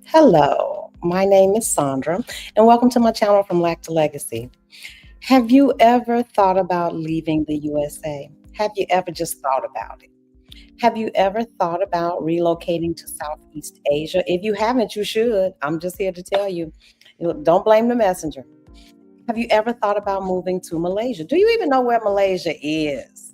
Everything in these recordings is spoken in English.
Hello, my name is Sandra, and welcome to my channel From Lack to Legacy. Have you ever thought about leaving the USA? Have you ever just thought about it? Have you ever thought about relocating to Southeast Asia? If you haven't, you should. I'm just here to tell you, don't blame the messenger. Have you ever thought about moving to Malaysia? Do you even know where Malaysia is?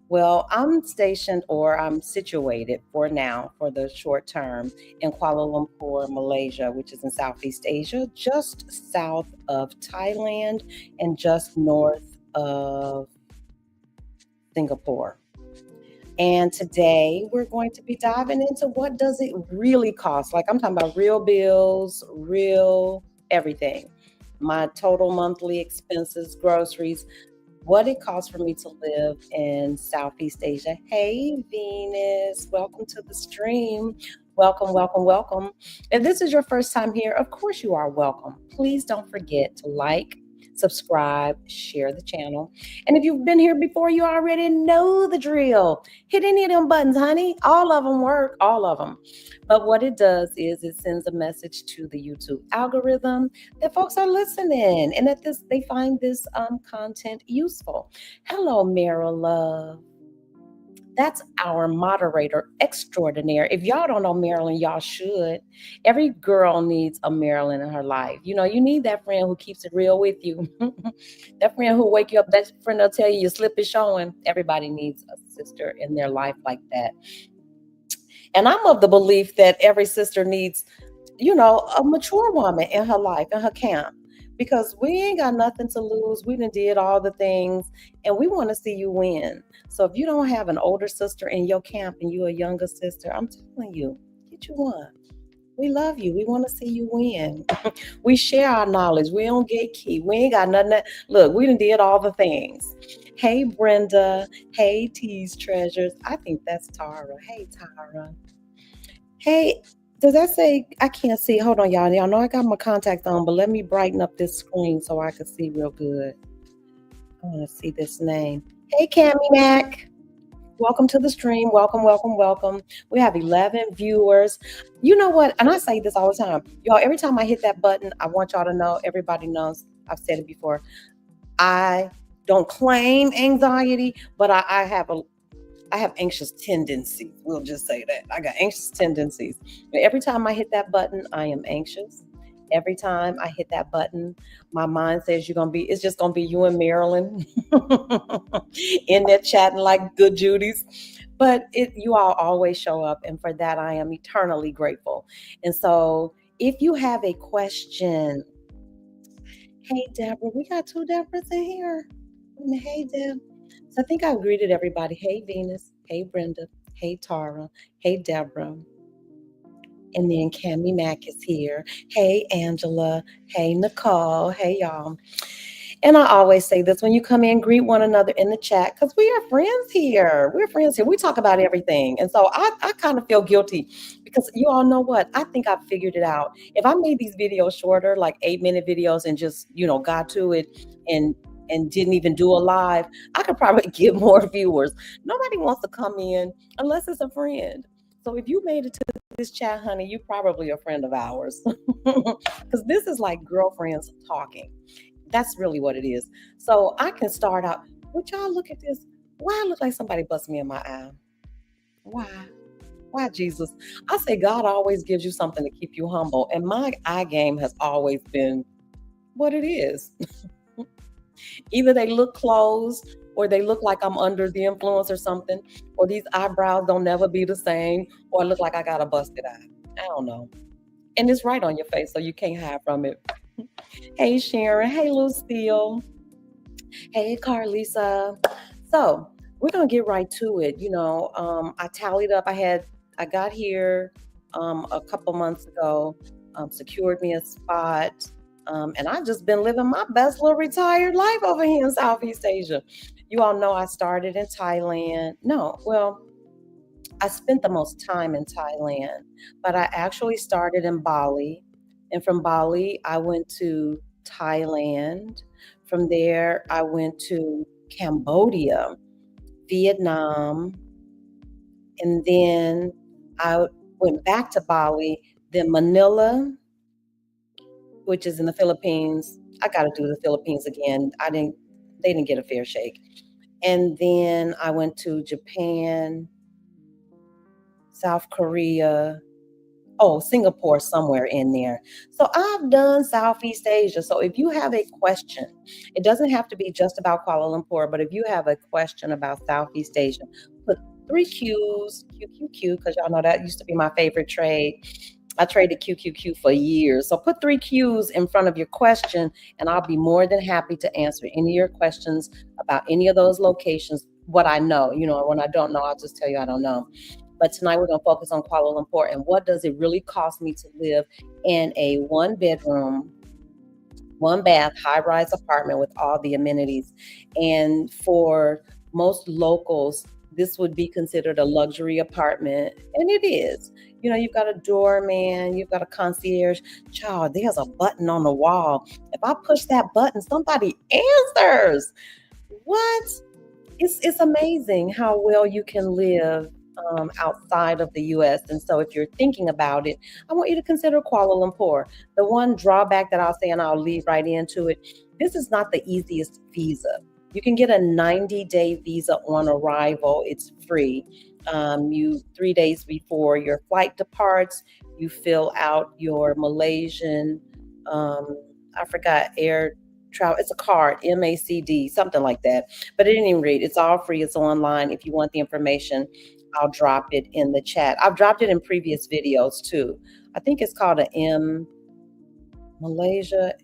Well, I'm stationed or I'm situated for now, for the short term, in Kuala Lumpur, Malaysia, which is in Southeast Asia, just south of Thailand and just north of Singapore. And today we're going to be diving into what does it really cost? Like I'm talking about real bills, real everything. My total monthly expenses, groceries, what it costs for me to live in Southeast Asia. Hey, Venus, welcome to the stream. Welcome, welcome, welcome. If this is your first time here, of course you are welcome. Please don't forget to like, subscribe, share the channel. And if you've been here before, you already know the drill. Hit any of them buttons, honey. All of them work, all of them. But what it does is it sends a message to the YouTube algorithm that folks are listening and that they find this content useful. Hello, Meryl Love. That's our moderator extraordinaire. If y'all don't know Marilyn, y'all should. Every girl needs a Marilyn in her life. You know, you need that friend who keeps it real with you. That friend who wake you up, that friend that'll tell you your slip is showing. Everybody needs a sister in their life like that. And I'm of the belief that every sister needs, a mature woman in her life, in her camp. Because we ain't got nothing to lose. We done did all the things and we want to see you win. So if you don't have an older sister in your camp and you a younger sister, I'm telling you, get you one. We love you. We want to see you win. We share our knowledge. We don't gatekeep. We ain't got nothing. Look, we done did all the things. Hey, Brenda. Hey, T's Treasures. I think that's Tara. Hey, Tara. Hey, does that say I can't see? Hold on, y'all. Y'all know I got my contacts on, but let me brighten up this screen so I can see real good. I want to see this name. Hey, Cammy Mac. Welcome to the stream. Welcome, welcome, welcome. We have 11 viewers. You know what? And I say this all the time. Y'all, every time I hit that button, I want y'all to know, everybody knows, I've said it before. I don't claim anxiety, but I have anxious tendencies. We'll just say that. I got anxious tendencies. Every time I hit that button, I am anxious. Every time I hit that button, my mind says it's just gonna be you and Marilyn in there chatting like good Judies. But you all always show up, and for that I am eternally grateful. And so if you have a question, hey Deborah, we got two Deborahs in here. Hey Deb. So I think I greeted everybody. Hey, Venus. Hey, Brenda. Hey, Tara. Hey, Deborah. And then Cammy Mack is here. Hey, Angela. Hey, Nicole. Hey, y'all. And I always say this when you come in, greet one another in the chat because we are friends here. We're friends here. We talk about everything. And so I kind of feel guilty because you all know what? I think I've figured it out. If I made these videos shorter, like 8-minute videos, and just, got to it and didn't even do a live, I could probably get more viewers. Nobody wants to come in unless it's a friend. So if you made it to this chat, honey, you probably a friend of ours. Because this is like girlfriends talking. That's really what it is. So I can start out. Would y'all look at this? Why I look like somebody bust me in my eye? Why? Why, Jesus? I say God always gives you something to keep you humble. And my eye game has always been what it is. Either they look closed or they look like I'm under the influence or something, or these eyebrows don't never be the same, or I look like I got a busted eye. I don't know. And it's right on your face, so you can't hide from it. Hey, Sharon. Hey, Lucille. Hey, Carlisa. So we're gonna get right to it. I tallied up. I got here a couple months ago, secured me a spot, and I've just been living my best little retired life over here in Southeast Asia. You all know I started in Thailand. No, well, I spent the most time in Thailand, but I actually started in Bali. And from Bali, I went to Thailand. From there, I went to Cambodia, Vietnam, and then I went back to Bali. then Manila, which is in the Philippines. I got to do the Philippines again. They didn't get a fair shake. And then I went to Japan, South Korea, Singapore somewhere in there. So I've done Southeast Asia. So if you have a question, it doesn't have to be just about Kuala Lumpur, but if you have a question about Southeast Asia, put three Q's, QQQ, because y'all know that used to be my favorite trade. I traded QQQ for years. So put three Q's in front of your question, and I'll be more than happy to answer any of your questions about any of those locations. What I know, when I don't know, I'll just tell you I don't know. But tonight we're going to focus on Kuala Lumpur and what does it really cost me to live in a one bedroom, one bath, high rise apartment with all the amenities. And for most locals, this would be considered a luxury apartment. And it is. You've got a doorman, you've got a concierge. Child, there's a button on the wall. If I push that button, somebody answers. What? It's amazing how well you can live outside of the US. And so if you're thinking about it, I want you to consider Kuala Lumpur. The one drawback that I'll say, and I'll lead right into it, this is not the easiest visa. You can get a 90-day visa on arrival. It's free. 3 days before your flight departs, you fill out your Malaysian, I forgot, air travel. It's a card, MACD, something like that. But at any rate, it's all free. It's online. If you want the information, I'll drop it in the chat. I've dropped it in previous videos too. I think it's called a Malaysia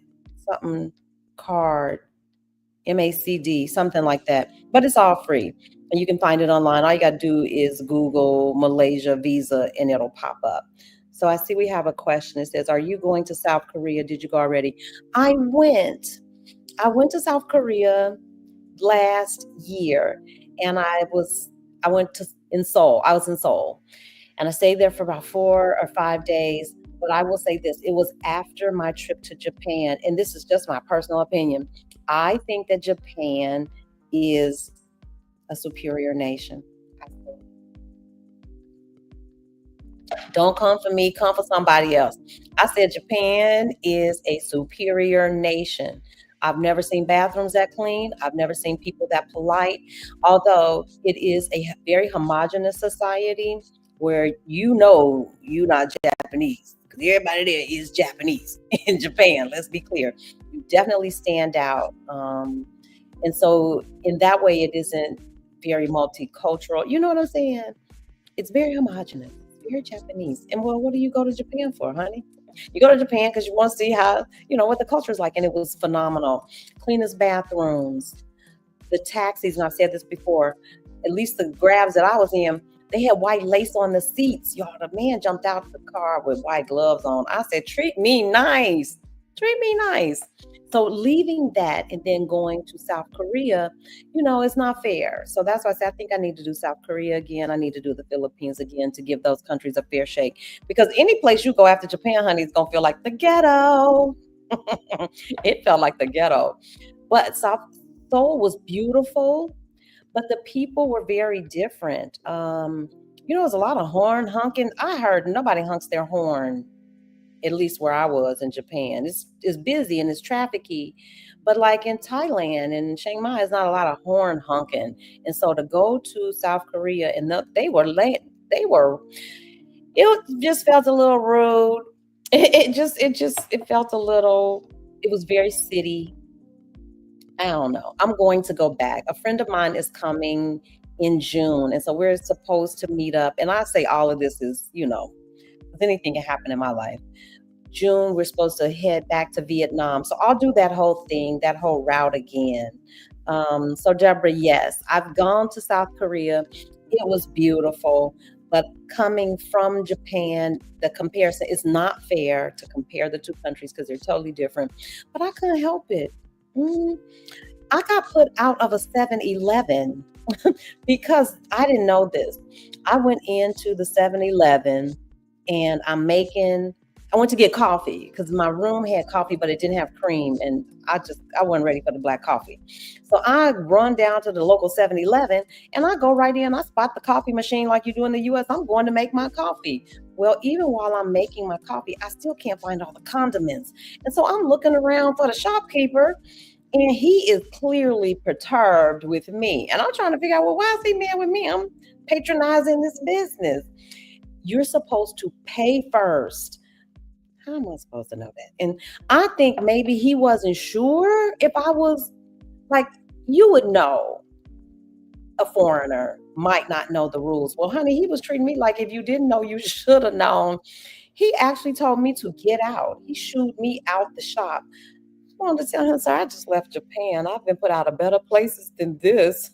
something card, MACD, something like that. But it's all free. And you can find it online. All you got to do is Google Malaysia visa and it'll pop up. So I see we have a question. It says, are you going to South Korea? Did you go already? I went to South Korea last year, and I went in Seoul. I was in Seoul, and I stayed there for about 4 or 5 days. But I will say this, it was after my trip to Japan, and this is just my personal opinion. I think that Japan is a superior nation. Don't come for me, come for somebody else. I said Japan is a superior nation. I've never seen bathrooms that clean. I've never seen people that polite. Although it is a very homogenous society where you're not Japanese, because everybody there is Japanese in Japan. Let's be clear. You definitely stand out. And so in that way, it isn't very multicultural. You know what I'm saying? It's very homogenous. Very Japanese. And well, what do you go to Japan for, honey? You go to Japan because you want to see how, what the culture is like. And it was phenomenal. Cleanest bathrooms, the taxis, and I've said this before, at least the Grabs that I was in, they had white lace on the seats. Y'all, the man jumped out of the car with white gloves on. I said, treat me nice. Treat me nice. So leaving that and then going to South Korea, it's not fair. So that's why I said I think I need to do South Korea again. I need to do the Philippines again to give those countries a fair shake. Because any place you go after Japan, honey, it's going to feel like the ghetto. It felt like the ghetto. But Seoul was beautiful, but the people were very different. There was a lot of horn honking. I heard nobody honks their horn, at least where I was in Japan. It's busy and it's trafficky, but like in Thailand and Chiang Mai, it's not a lot of horn honking. And so to go to South Korea and they were late, it just felt a little rude. It felt a little, it was very city. I don't know. I'm going to go back. A friend of mine is coming in June. And so we're supposed to meet up. And I say all of this is, because anything can happen in my life. June, we're supposed to head back to Vietnam. So I'll do that whole thing, that whole route again. So Deborah, yes, I've gone to South Korea. It was beautiful. But coming from Japan, the comparison is not fair to compare the two countries because they're totally different. But I couldn't help it. I got put out of a 7-Eleven because I didn't know this. I went into the 7-Eleven and I'm making I went to get coffee because my room had coffee, but it didn't have cream. And I wasn't ready for the black coffee. So I run down to the local 7-Eleven and I go right in. I spot the coffee machine like you do in the US. I'm going to make my coffee. Well, even while I'm making my coffee, I still can't find all the condiments. And so I'm looking around for the shopkeeper and he is clearly perturbed with me. And I'm trying to figure out, well, why is he mad with me? I'm patronizing this business. You're supposed to pay first. How am I supposed to know that? And I think maybe he wasn't sure if I was like, you would know a foreigner might not know the rules. Well, honey, he was treating me like if you didn't know, you should have known. He actually told me to get out. He shooed me out the shop. I wanted to tell him, sir, I just left Japan. I've been put out of better places than this.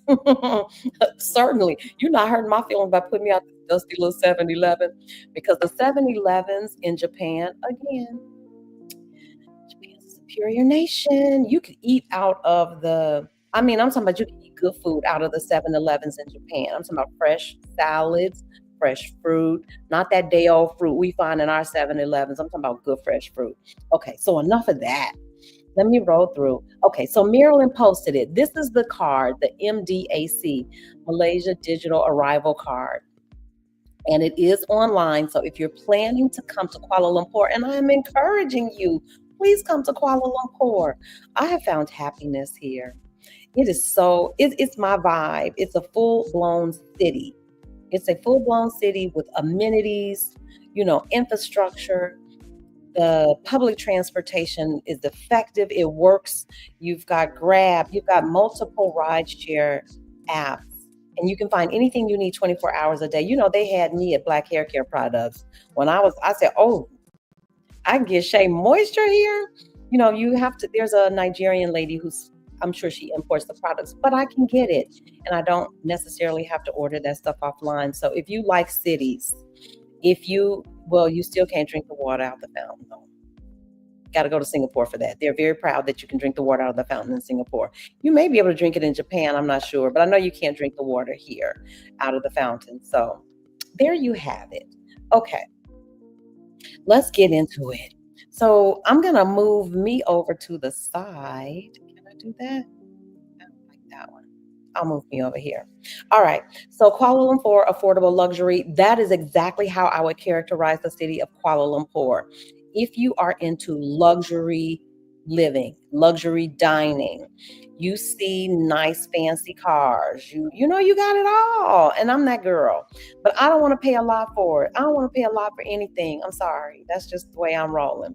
Certainly. You're not hurting my feelings by putting me out this dusty little 7-Eleven because the 7-Elevens in Japan, again, Japan's a superior nation. You could eat out of I'm talking about you can eat good food out of the 7-Elevens in Japan. I'm talking about fresh salads, fresh fruit, not that day old fruit we find in our 7-Elevens. I'm talking about good fresh fruit. Okay, so enough of that. Let me roll through. Okay, so Marilyn posted it. This is the card, the MDAC, Malaysia Digital Arrival Card. And it is online. So if you're planning to come to Kuala Lumpur, and I am encouraging you, please come to Kuala Lumpur. I have found happiness here. It's my vibe. It's a full blown city. It's a full blown city with amenities, infrastructure. The public transportation is effective. It works. You've got Grab. You've got multiple rideshare apps. And you can find anything you need 24 hours a day. They had me at Black Hair Care Products. I said, oh, I can get Shea Moisture here. There's a Nigerian lady I'm sure she imports the products, but I can get it. And I don't necessarily have to order that stuff offline. So if you like cities, you still can't drink the water out the fountain. No. Got to go to Singapore for that. They're very proud that you can drink the water out of the fountain in Singapore. You may be able to drink it in Japan. I'm not sure, but I know you can't drink the water here out of the fountain. So there you have it. Okay, let's get into it. So I'm going to move me over to the side. Can I do that? I don't like that one. I'll move me over here. All right. So Kuala Lumpur, affordable luxury. That is exactly how I would characterize the city of Kuala Lumpur. If you are into luxury living, luxury dining, you see nice fancy cars, you got it all. And I'm that girl. But I don't want to pay a lot for it. I don't want to pay a lot for anything. I'm sorry. That's just the way I'm rolling.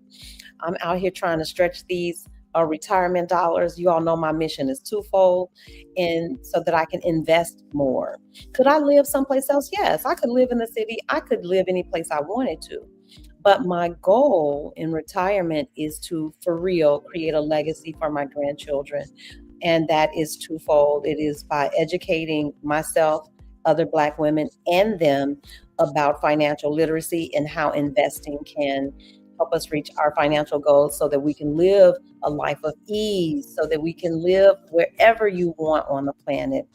I'm out here trying to stretch these retirement dollars. You all know my mission is twofold, and so that I can invest more. Could I live someplace else? Yes, I could live in the city. I could live any place I wanted to. But my goal in retirement is to, for real, create a legacy for my grandchildren. And that is twofold. It is by educating myself, other Black women, and them about financial literacy and how investing can help us reach our financial goals so that we can live a life of ease, so that we can live wherever you want on the planet.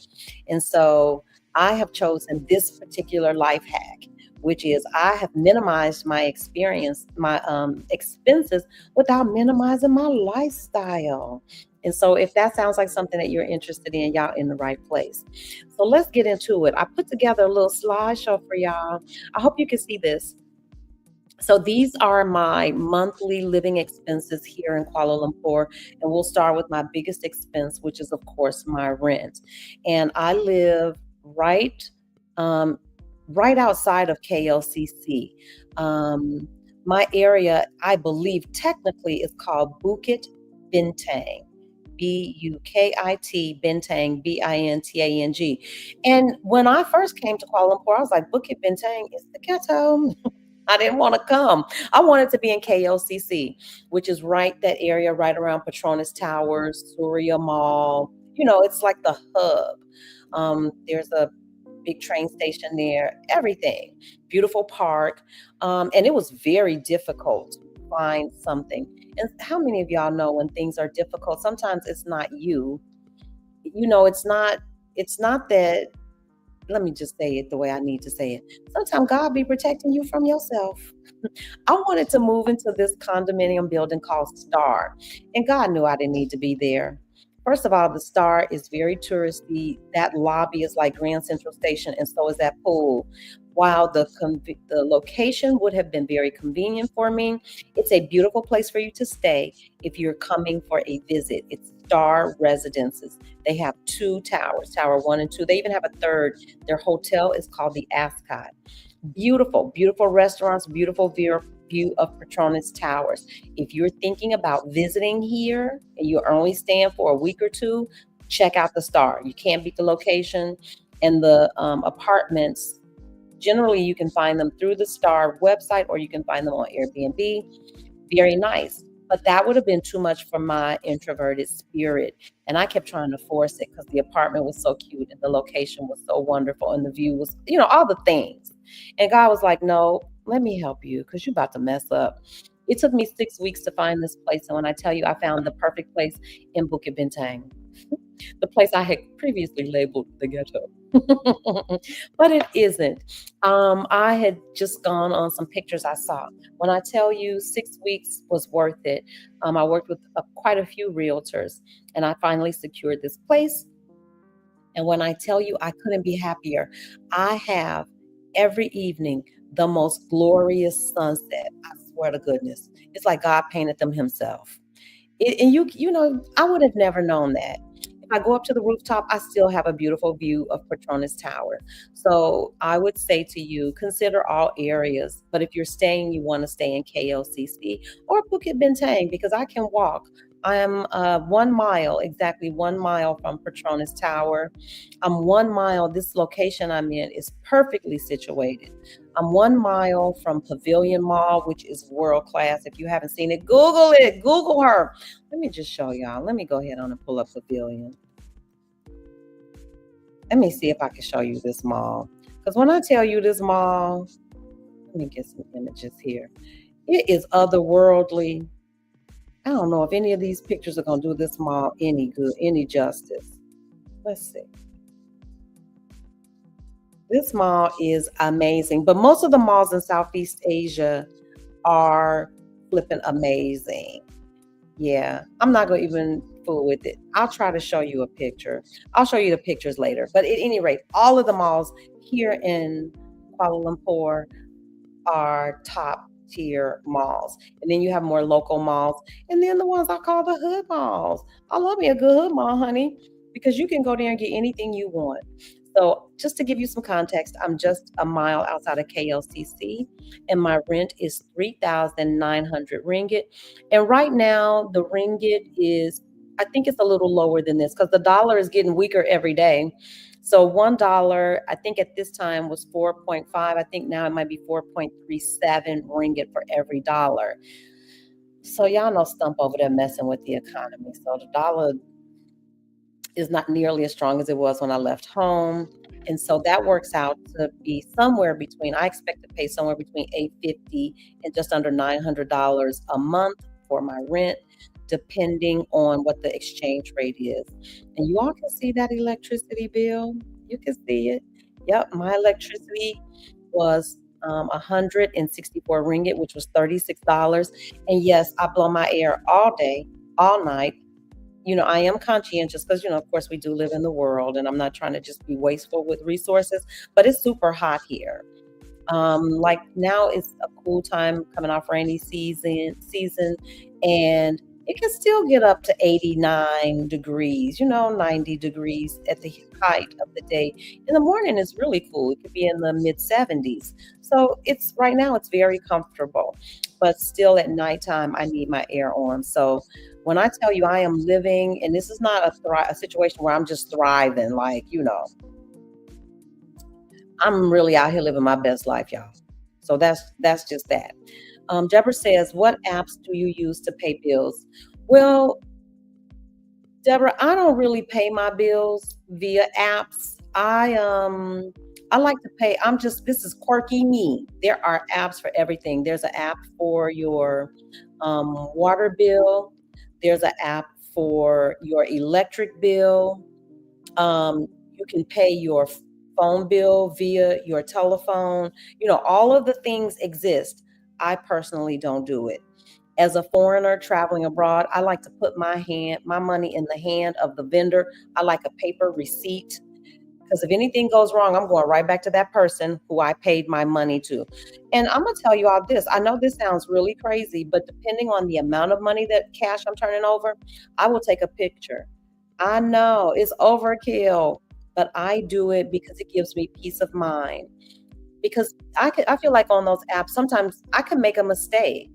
And so I have chosen this particular life hack, which is I have minimized my expenses without minimizing my lifestyle. And so if that sounds like something that you're interested in, y'all in the right place. So let's get into it. I put together a little slideshow for y'all. I hope you can see this. So these are my monthly living expenses here in Kuala Lumpur. And we'll start with my biggest expense, which is, of course, my rent. And I live right outside of KLCC. My area, I believe, technically is called Bukit Bintang. Bukit Bintang, Bintang. And when I first came to Kuala Lumpur, I was like, Bukit Bintang is the ghetto. I didn't want to come. I wanted to be in KLCC, which is that area right around Petronas Towers, Surya Mall. It's like the hub. There's a big train station there, everything. Beautiful park. And it was very difficult to find something. And how many of y'all know when things are difficult, sometimes it's not you. It's not that let me just say it the way I need to say it. Sometimes God be protecting you from yourself. I wanted to move into this condominium building called Star, and God knew I didn't need to be there. First of all, the Star is very touristy. That lobby is like Grand Central Station, and so is that pool. While the location would have been very convenient for me, it's a beautiful place for you to stay if you're coming for a visit. It's Star Residences. They have two towers, Tower One and Two. They even have a third. Their hotel is called the Ascot. Beautiful, beautiful restaurants, beautiful view of Petronas Towers. If you're thinking about visiting here and you're only staying for a week or two, check out the Star. You can't beat the location and the apartments. Generally, you can find them through the Star website or you can find them on Airbnb. Very nice. But that would have been too much for my introverted spirit. And I kept trying to force it because the apartment was so cute and the location was so wonderful and the view was, all the things. And God was like, no, let me help you because you're about to mess up. It took me 6 weeks to find this place. And when I tell you I found the perfect place in Bukit Bintang, the place I had previously labeled the ghetto. But it isn't. I had just gone on some pictures I saw. When I tell you 6 weeks was worth it, I worked with quite a few realtors and I finally secured this place. And when I tell you I couldn't be happier, I have every evening the most glorious sunset. I swear to goodness. It's like God painted them himself. And I would have never known that. If I go up to the rooftop, I still have a beautiful view of Petronas Tower. So I would say to you, consider all areas. But if you're staying, you want to stay in KLCC or Bukit Bintang because I can walk. I am 1 mile, exactly 1 mile from Petronas Tower. I'm 1 mile. This location I'm in is perfectly situated. I'm 1 mile from Pavilion Mall, which is world class. If you haven't seen it, Google it. Google her. Let me just show y'all. Let me go ahead on and pull up Pavilion. Let me see if I can show you this mall. Because when I tell you this mall, let me get some images here. It is otherworldly. I don't know if any of these pictures are going to do this mall any good, any justice. Let's see. This mall is amazing, but most of the malls in Southeast Asia are flipping amazing. Yeah, I'm not going to even fool with it. I'll try to show you a picture. I'll show you the pictures later. But at any rate, all of the malls here in Kuala Lumpur are top tier malls. And then you have more local malls. And then the ones I call the hood malls. I love me a good hood mall, honey, because you can go there and get anything you want. So, just to give you some context, I'm just a mile outside of KLCC, and my rent is 3,900 ringgit. And right now, the ringgit is, I think it's a little lower than this because the dollar is getting weaker every day. So $1, I think at this time was 4.5. I think now it might be 4.37 ringgit for every dollar. So y'all know Stump over there messing with the economy. So the dollar is not nearly as strong as it was when I left home. And so that works out to be somewhere between, I expect to pay somewhere between 850 and just under $900 a month for my rent, depending on what the exchange rate is. And you all can see that electricity bill. You can see it. Yep, my electricity was 164 ringgit, which was $36. And yes, I blow my air all day, all night. I am conscientious because, of course, we do live in the world, and I'm not trying to just be wasteful with resources, but it's super hot here. Like now it's a cool time coming off rainy season, and it can still get up to 89 degrees, 90 degrees at the height of the day. In the morning, it's really cool. It could be in the mid 70s. So it's right now it's very comfortable, but still at nighttime I need my air on. So when I tell you I am living, and this is not a situation where I'm just thriving, like I'm really out here living my best life, y'all. So that's just that. Deborah says, "What apps do you use to pay bills?" Well, Deborah, I don't really pay my bills via apps. I like to pay. This is quirky me. There are apps for everything. There's an app for your water bill. There's an app for your electric bill. You can pay your phone bill via your telephone. All of the things exist. I personally don't do it. As a foreigner traveling abroad, I like to put my money in the hand of the vendor. I like a paper receipt, because if anything goes wrong, I'm going right back to that person who I paid my money to. And I'm gonna tell you all this. I know this sounds really crazy, but depending on the amount of money that cash I'm turning over, I will take a picture. I know it's overkill, but I do it because it gives me peace of mind. Because I feel like on those apps, sometimes I can make a mistake.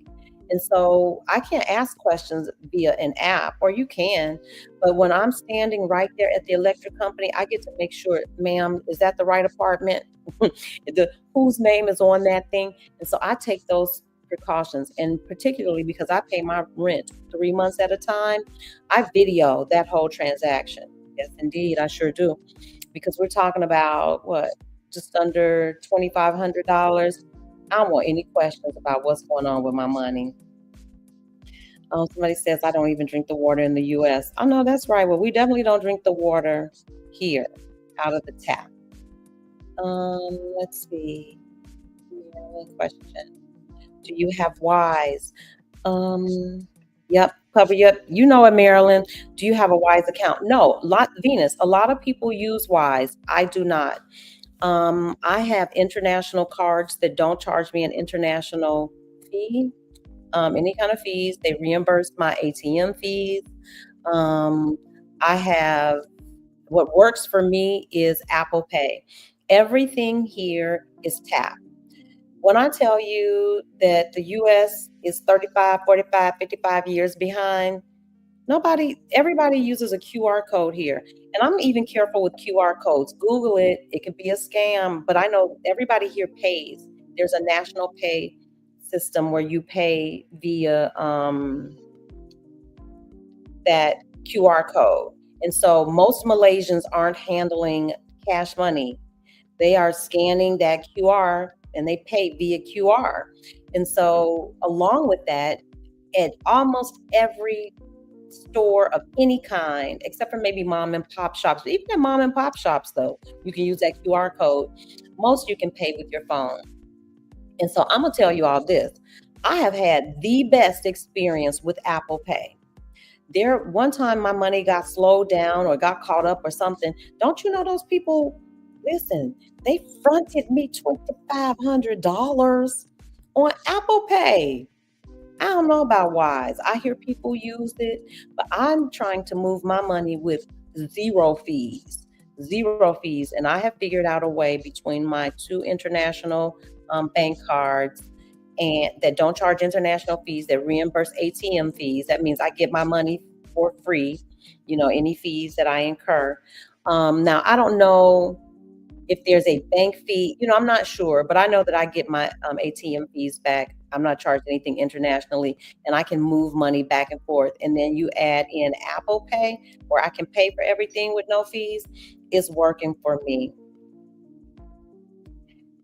And so I can't ask questions via an app, or you can, but when I'm standing right there at the electric company, I get to make sure, ma'am, is that the right apartment? Whose name is on that thing? And so I take those precautions. And particularly because I pay my rent 3 months at a time, I video that whole transaction. Yes, indeed, I sure do. Because we're talking about what, just under $2,500. I don't want any questions about what's going on with my money. Somebody says I don't even drink the water in the U.S. Oh no, that's right. Well, we definitely don't drink the water here out of the tap. Let's see. Question. Do you have Wise? Yep, cover. Yep, you know it, Marilyn. Do you have a Wise account? No, Venus. A lot of people use Wise. I do not. I have international cards that don't charge me an international fee, any kind of fees. They reimburse my ATM fees. Um, I have What works for me is Apple Pay. Everything here is tap. When I tell you that the US is 35, 45, 55 years behind, everybody uses a QR code here. And I'm even careful with QR codes. Google it, it could be a scam, but I know everybody here pays. There's a national pay system where you pay via that QR code. And so most Malaysians aren't handling cash money. They are scanning that QR and they pay via QR. And so along with that, at almost every store of any kind, except for maybe mom and pop shops. Even at mom and pop shops, though, you can use that QR code. Most you can pay with your phone. And so I'm gonna tell you all this. I have had the best experience with Apple Pay. One time my money got slowed down or got caught up or something. Don't you know those people? Listen, they fronted me $2,500 on Apple Pay. I don't know about Wise. I hear people use it, but I'm trying to move my money with zero fees. Zero fees. And I have figured out a way between my two international bank cards and that don't charge international fees, that reimburse ATM fees. That means I get my money for free, any fees that I incur. Now, I don't know if there's a bank fee, I'm not sure, but I know that I get my ATM fees back. I'm not charged anything internationally, and I can move money back and forth. And then you add in Apple Pay, where I can pay for everything with no fees. It's working for me.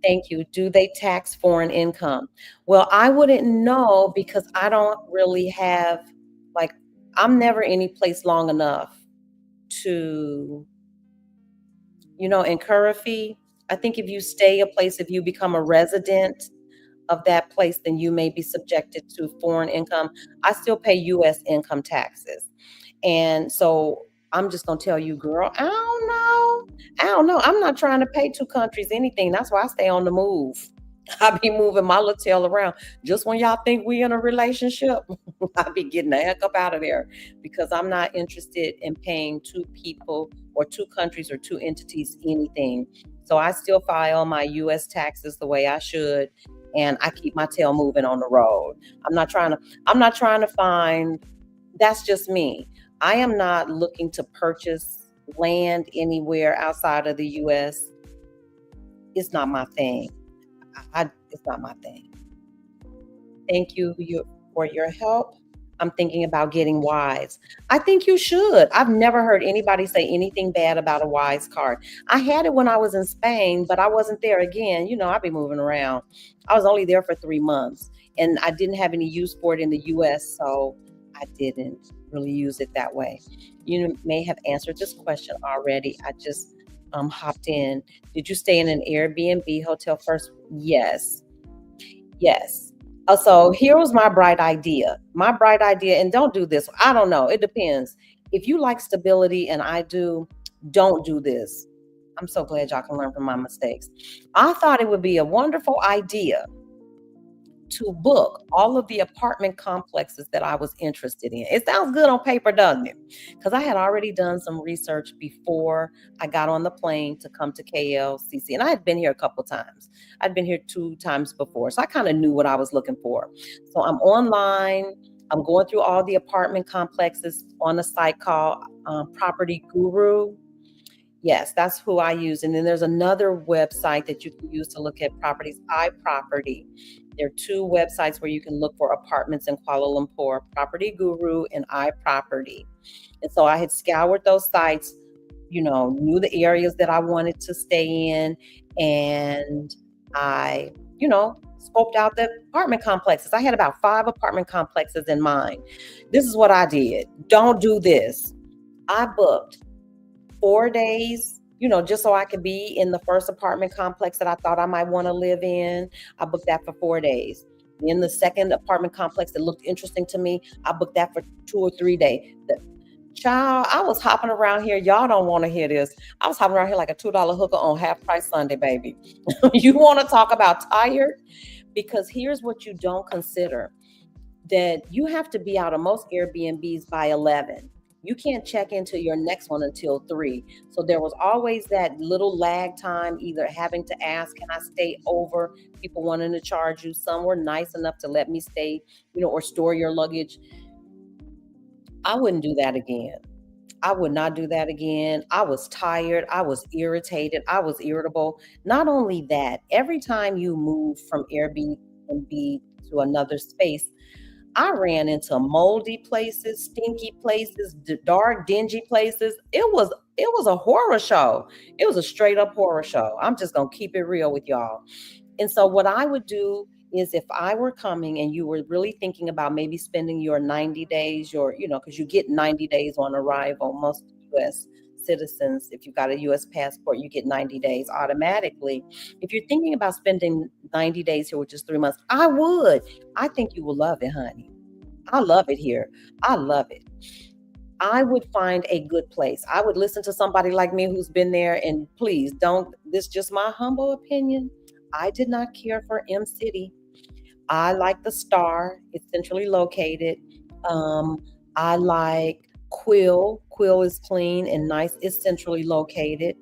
Thank you. Do they tax foreign income? Well, I wouldn't know because I don't really have, like, I'm never any place long enough to incur a fee. I think if you stay a place, if you become a resident of that place, then you may be subjected to foreign income. I still pay US income taxes. And so I'm just gonna tell you, girl, I don't know. I don't know. I'm not trying to pay two countries anything. That's why I stay on the move. I be moving my little tail around. Just when y'all think we in a relationship, I be getting the heck up out of there because I'm not interested in paying two people or two countries or two entities anything. So I still file my US taxes the way I should, and I keep my tail moving on the road. I'm not trying to find, that's just me. I am not looking to purchase land anywhere outside of the US. It's not my thing. It's not my thing. Thank you for your help. I'm thinking about getting Wise. I think you should. I've never heard anybody say anything bad about a Wise card. I had it when I was in Spain, but I wasn't there again. I'd be moving around. I was only there for 3 months, and I didn't have any use for it in the US, so I didn't really use it that way. You may have answered this question already. I just hopped in. Did you stay in an Airbnb hotel first? Yes. Yes. So here was my bright idea. My bright idea, and don't do this. I don't know. It depends. If you like stability, and I do, don't do this. I'm so glad y'all can learn from my mistakes. I thought it would be a wonderful idea to book all of the apartment complexes that I was interested in. It sounds good on paper, doesn't it? Because I had already done some research before I got on the plane to come to KLCC. And I had been here a couple times. I'd been here 2 times before. So I kind of knew what I was looking for. So I'm online. I'm going through all the apartment complexes on a site called Property Guru. Yes, that's who I use. And then there's another website that you can use to look at properties, iProperty. There are 2 websites where you can look for apartments in Kuala Lumpur, Property Guru and iProperty. And so I had scoured those sites, knew the areas that I wanted to stay in, and I, scoped out the apartment complexes. I had about 5 apartment complexes in mind. This is what I did. Don't do this. I booked 4 days, just so I could be in the first apartment complex that I thought I might want to live in. I booked that for 4 days. In the second apartment complex that looked interesting to me, I booked that for 2 or 3 days. Child, I was hopping around here. Y'all don't want to hear this. I was hopping around here like a $2 hooker on half price Sunday, baby. You want to talk about tired? Because here's what you don't consider, that you have to be out of most Airbnbs by 11. You can't check into your next one until 3. So there was always that little lag time, either having to ask, can I stay over? People wanting to charge you. Some were nice enough to let me stay, or store your luggage. I wouldn't do that again. I would not do that again. I was tired. I was irritated. I was irritable. Not only that, every time you move from Airbnb to another space, I ran into moldy places, stinky places, dark, dingy places. It was a horror show. It was a straight up horror show. I'm just gonna keep it real with y'all. And so what I would do is, if I were coming and you were really thinking about maybe spending your 90 days, because you get 90 days on arrival, most US citizens, if you've got a US passport, you get 90 days automatically. If you're thinking about spending 90 days here, which is 3 months, I would. I think you will love it, honey. I love it here. I love it. I would find a good place. I would listen to somebody like me who's been there, and please don't, this is just my humble opinion. I did not care for M City. I like the Star. It's centrally located. Um, I like Quill. Quill is clean and nice. It's centrally located.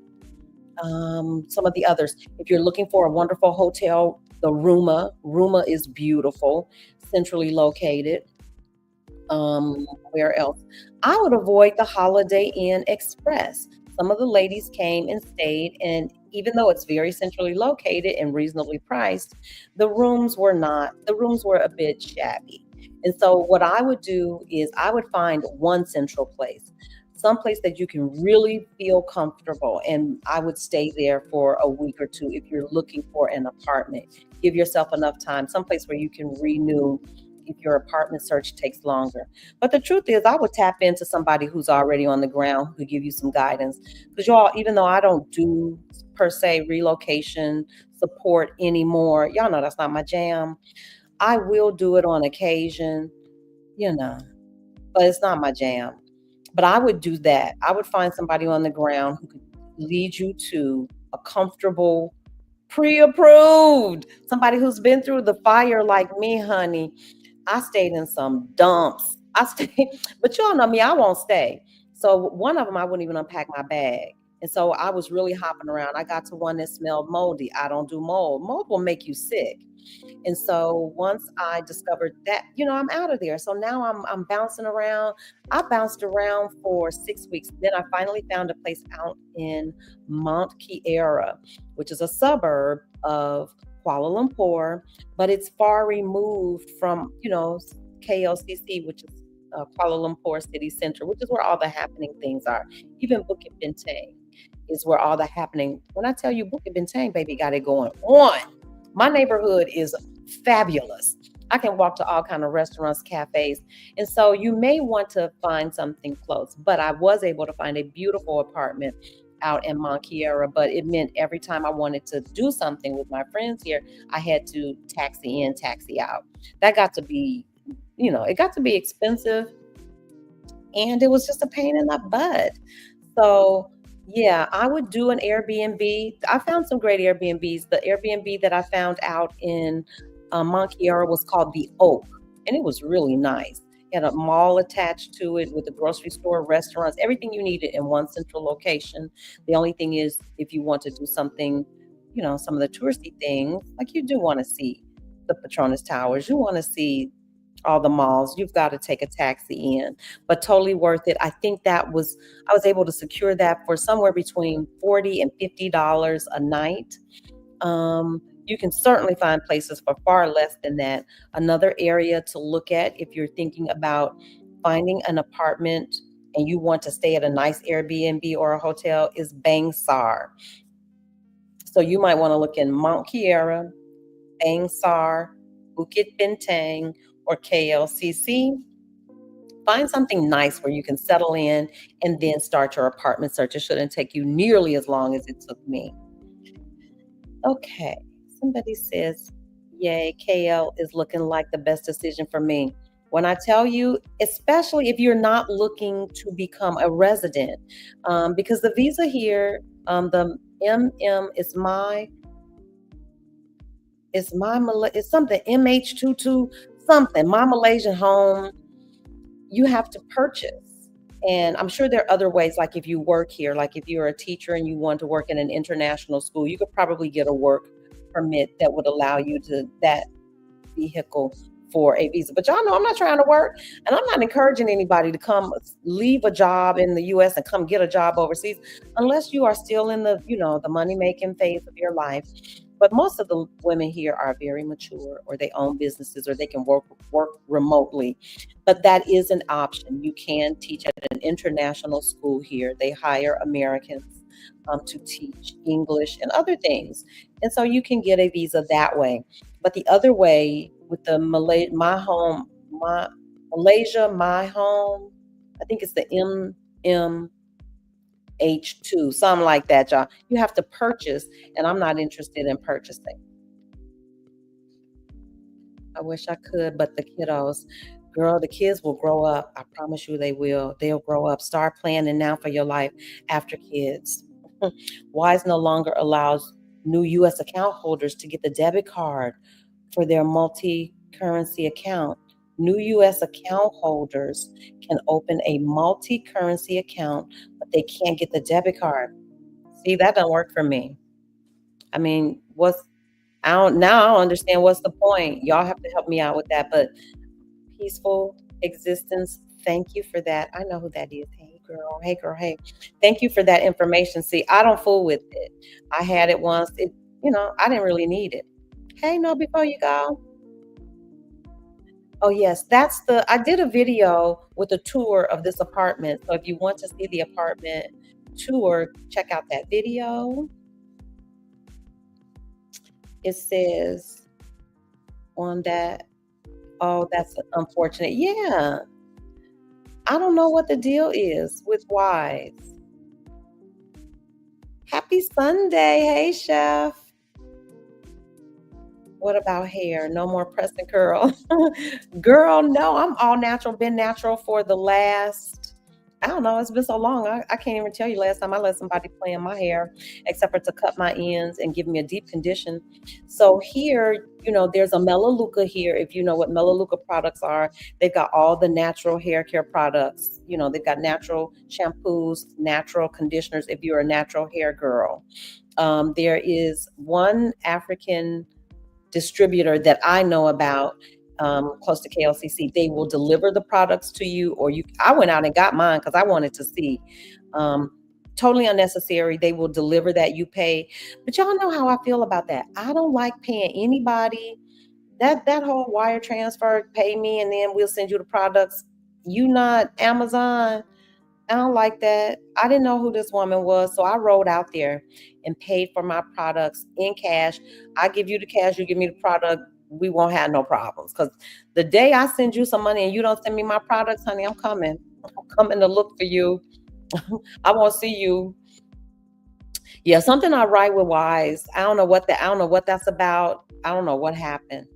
Some of the others. If you're looking for a wonderful hotel, the Ruma is beautiful, centrally located. Where else? I would avoid the Holiday Inn Express. Some of the ladies came and stayed, and even though it's very centrally located and reasonably priced, the rooms were not. The rooms were a bit shabby. And so, what I would do is I would find one central place, some place that you can really feel comfortable, and I would stay there for a week or two if you're looking for an apartment. Give yourself enough time, someplace where you can renew if your apartment search takes longer. But the truth is, I would tap into somebody who's already on the ground who could give you some guidance. Because y'all, even though I don't do per se relocation support anymore, y'all know that's not my jam. I will do it on occasion, you know, but it's not my jam. But I would do that. I would find somebody on the ground who could lead you to a comfortable, pre-approved, somebody who's been through the fire like me, honey. I stayed in some dumps. I stayed, but y'all know me, I won't stay. So one of them, I wouldn't even unpack my bag. And so I was really hopping around. I got to one that smelled moldy. I don't do mold. Mold will make you sick. And so once I discovered that, I'm out of there. So now I'm bouncing around. I bounced around for 6 weeks. Then I finally found a place out in Mount Kiara, which is a suburb of Kuala Lumpur, but it's far removed from, KLCC, which is Kuala Lumpur City Center, which is where all the happening things are. Even Bukit Bintang is where all the happening. When I tell you Bukit Bintang, baby, got it going on. My neighborhood is fabulous. I can walk to all kind of restaurants, cafes. And so you may want to find something close, but I was able to find a beautiful apartment out in Monquiera, but it meant every time I wanted to do something with my friends here, I had to taxi in, taxi out. That got to be, it got to be expensive, and it was just a pain in the butt. So, yeah, I would do an Airbnb. I found some great Airbnbs. The Airbnb that I found out in Monquiera was called the Oak, and it was really nice. It had a mall attached to it with a grocery store, restaurants, everything you needed in one central location. The only thing is, if you want to do something, some of the touristy things, like you do want to see the Petronas Towers, you want to see all the malls, you've got to take a taxi in, but totally worth it. I was able to secure that for somewhere between $40 and $50 a night. You can certainly find places for far less than that. Another area to look at if you're thinking about finding an apartment and you want to stay at a nice Airbnb or a hotel is Bangsar. So you might want to look in Mount Kiara, Bangsar, Bukit Bintang, or KLCC. Find something nice where you can settle in and then start your apartment search. It shouldn't take you nearly as long as it took me. Okay, somebody says, yay, KL is looking like the best decision for me. When I tell you, especially if you're not looking to become a resident, because the visa here, the MM it's something MH22 something, my Malaysian home, you have to purchase. And I'm sure there are other ways, like if you work here, like if you're a teacher and you want to work in an international school, you could probably get a work permit that would allow you to that vehicle for a visa. But y'all know I'm not trying to work, and I'm not encouraging anybody to come leave a job in the US and come get a job overseas unless you are still in the money making phase of your life. But most of the women here are very mature, or they own businesses, or they can work remotely. But that is an option. You can teach at an international school here. They hire Americans to teach English and other things, and so you can get a visa that way. But the other way with the Malaysia, my home, I think it's the MMH2, something like that, y'all. You have to purchase, and I'm not interested in purchasing. I wish I could, but the kiddos, girl, the kids will grow up. I promise you they will. They'll grow up. Start planning now for your life after kids. Wise no longer allows new US account holders to get the debit card for their multi currency account. New US account holders can open a multi currency account, but they can't get the debit card. See, that doesn't work for me. I mean, I don't understand what's the point. Y'all have to help me out with that. But peaceful existence, thank you for that. I know who that is. Hey girl, hey girl, hey. Thank you for that information. See, I don't fool with it. I had it once. I didn't really need it. Hey, no, before you go. Oh yes, I did a video with a tour of this apartment. So if you want to see the apartment tour, check out that video. It says on that, oh, that's unfortunate. Yeah. I don't know what the deal is with Wise. Happy Sunday. Hey, chef. What about hair? No more press and curl. Girl, no, I'm all natural, been natural for the last, I don't know, it's been so long. I can't even tell you last time I let somebody play in my hair, except for to cut my ends and give me a deep condition. So here, there's a Melaleuca here. If you know what Melaleuca products are, they've got all the natural hair care products. They've got natural shampoos, natural conditioners if you're a natural hair girl. There is one African distributor that I know about, close to KLCC. They will deliver the products to you, or I went out and got mine because I wanted to see. Um, Totally unnecessary. They will deliver that, you pay. But y'all know how I feel about that. I don't like paying anybody. That whole wire transfer, pay me and then we'll send you the products. You not Amazon. I don't like that. I didn't know who this woman was, so I rode out there and paid for my products in cash. I give you the cash, you give me the product. We won't have no problems. Because the day I send you some money and you don't send me my products, honey, I'm coming. I'm coming to look for you. I won't see you. Yeah, something not right with Wise. I don't know what that's about. I don't know what happened.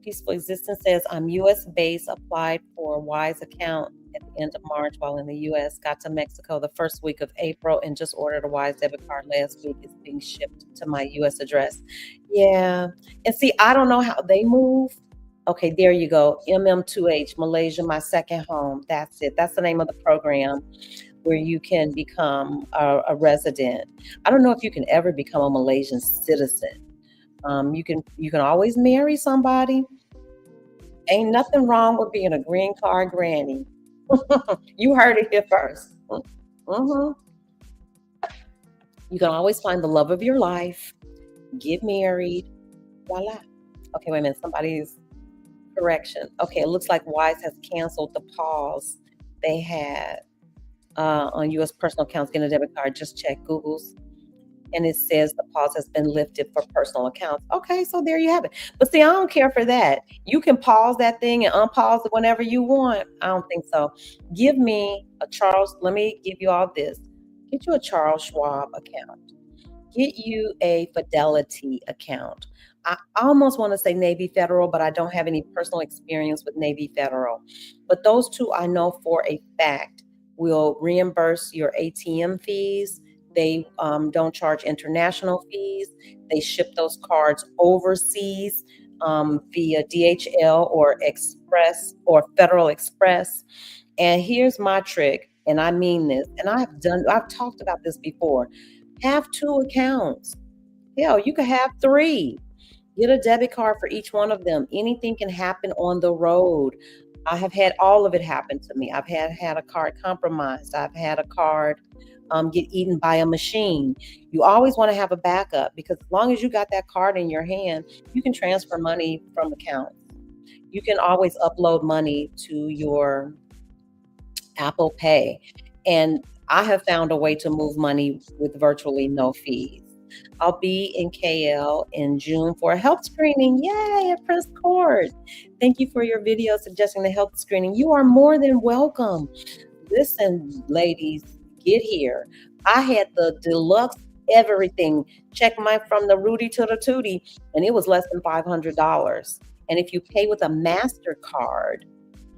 Peaceful Existence says I'm US based, applied for a Wise account at the end of March while in the US, got to Mexico the first week of April and just ordered a Wise debit card last week. It's being shipped to my US address. Yeah. And see, I don't know how they move. Okay, there you go. MM2H, Malaysia, my second home. That's it. That's the name of the program where you can become a resident. I don't know if you can ever become a Malaysian citizen. You can always marry somebody. Ain't nothing wrong with being a green card granny. You heard it here first. Hmm. You can always find the love of your life, get married, voila. Okay, wait a minute. Somebody's correction. Okay, it looks like Wise has canceled the pause they had on U.S. personal accounts getting a debit card. Just check Google's, and it says the pause has been lifted for personal accounts. Okay, so there you have it. But see, I don't care for that. You can pause that thing and unpause it whenever you want. I don't think so. Give me a Charles. Let me give you all this. Get you a Charles Schwab account. Get you a Fidelity account. I almost want to say Navy Federal, but I don't have any personal experience with Navy Federal. But those two I know for a fact will reimburse your ATM fees. They don't charge international fees. They ship those cards overseas via DHL or Express or Federal Express. And here's my trick, and I mean this, and I've talked about this before. Have two accounts. Hell, you could have three. Get a debit card for each one of them. Anything can happen on the road. I have had all of it happen to me. I've had a card compromised. I've had a card get eaten by a machine. You always want to have a backup because as long as you got that card in your hand, you can transfer money from accounts. You can always upload money to your Apple Pay. And I have found a way to move money with virtually no fees. I'll be in KL in June for a health screening. Yay, at Prince Court. Thank you for your video suggesting the health screening. You are more than welcome. Listen, ladies, get here. I had the deluxe everything. Check my from the Rudy to the Tootie, and it was less than $500. And if you pay with a MasterCard,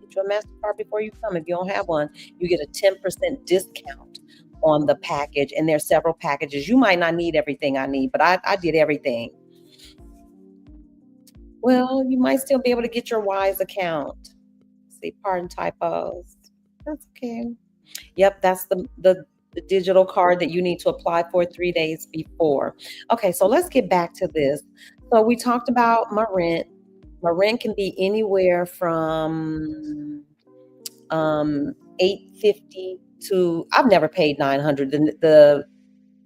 get you a MasterCard before you come. If you don't have one, you get a 10% discount on the package. And there's several packages. You might not need everything I need, but I did everything. Well, you might still be able to get your Wise account. See, pardon typos. That's okay. Yep, that's the digital card that you need to apply for 3 days before. Okay, so let's get back to this. So we talked about my rent. My rent can be anywhere from 850 to I've never paid 900. The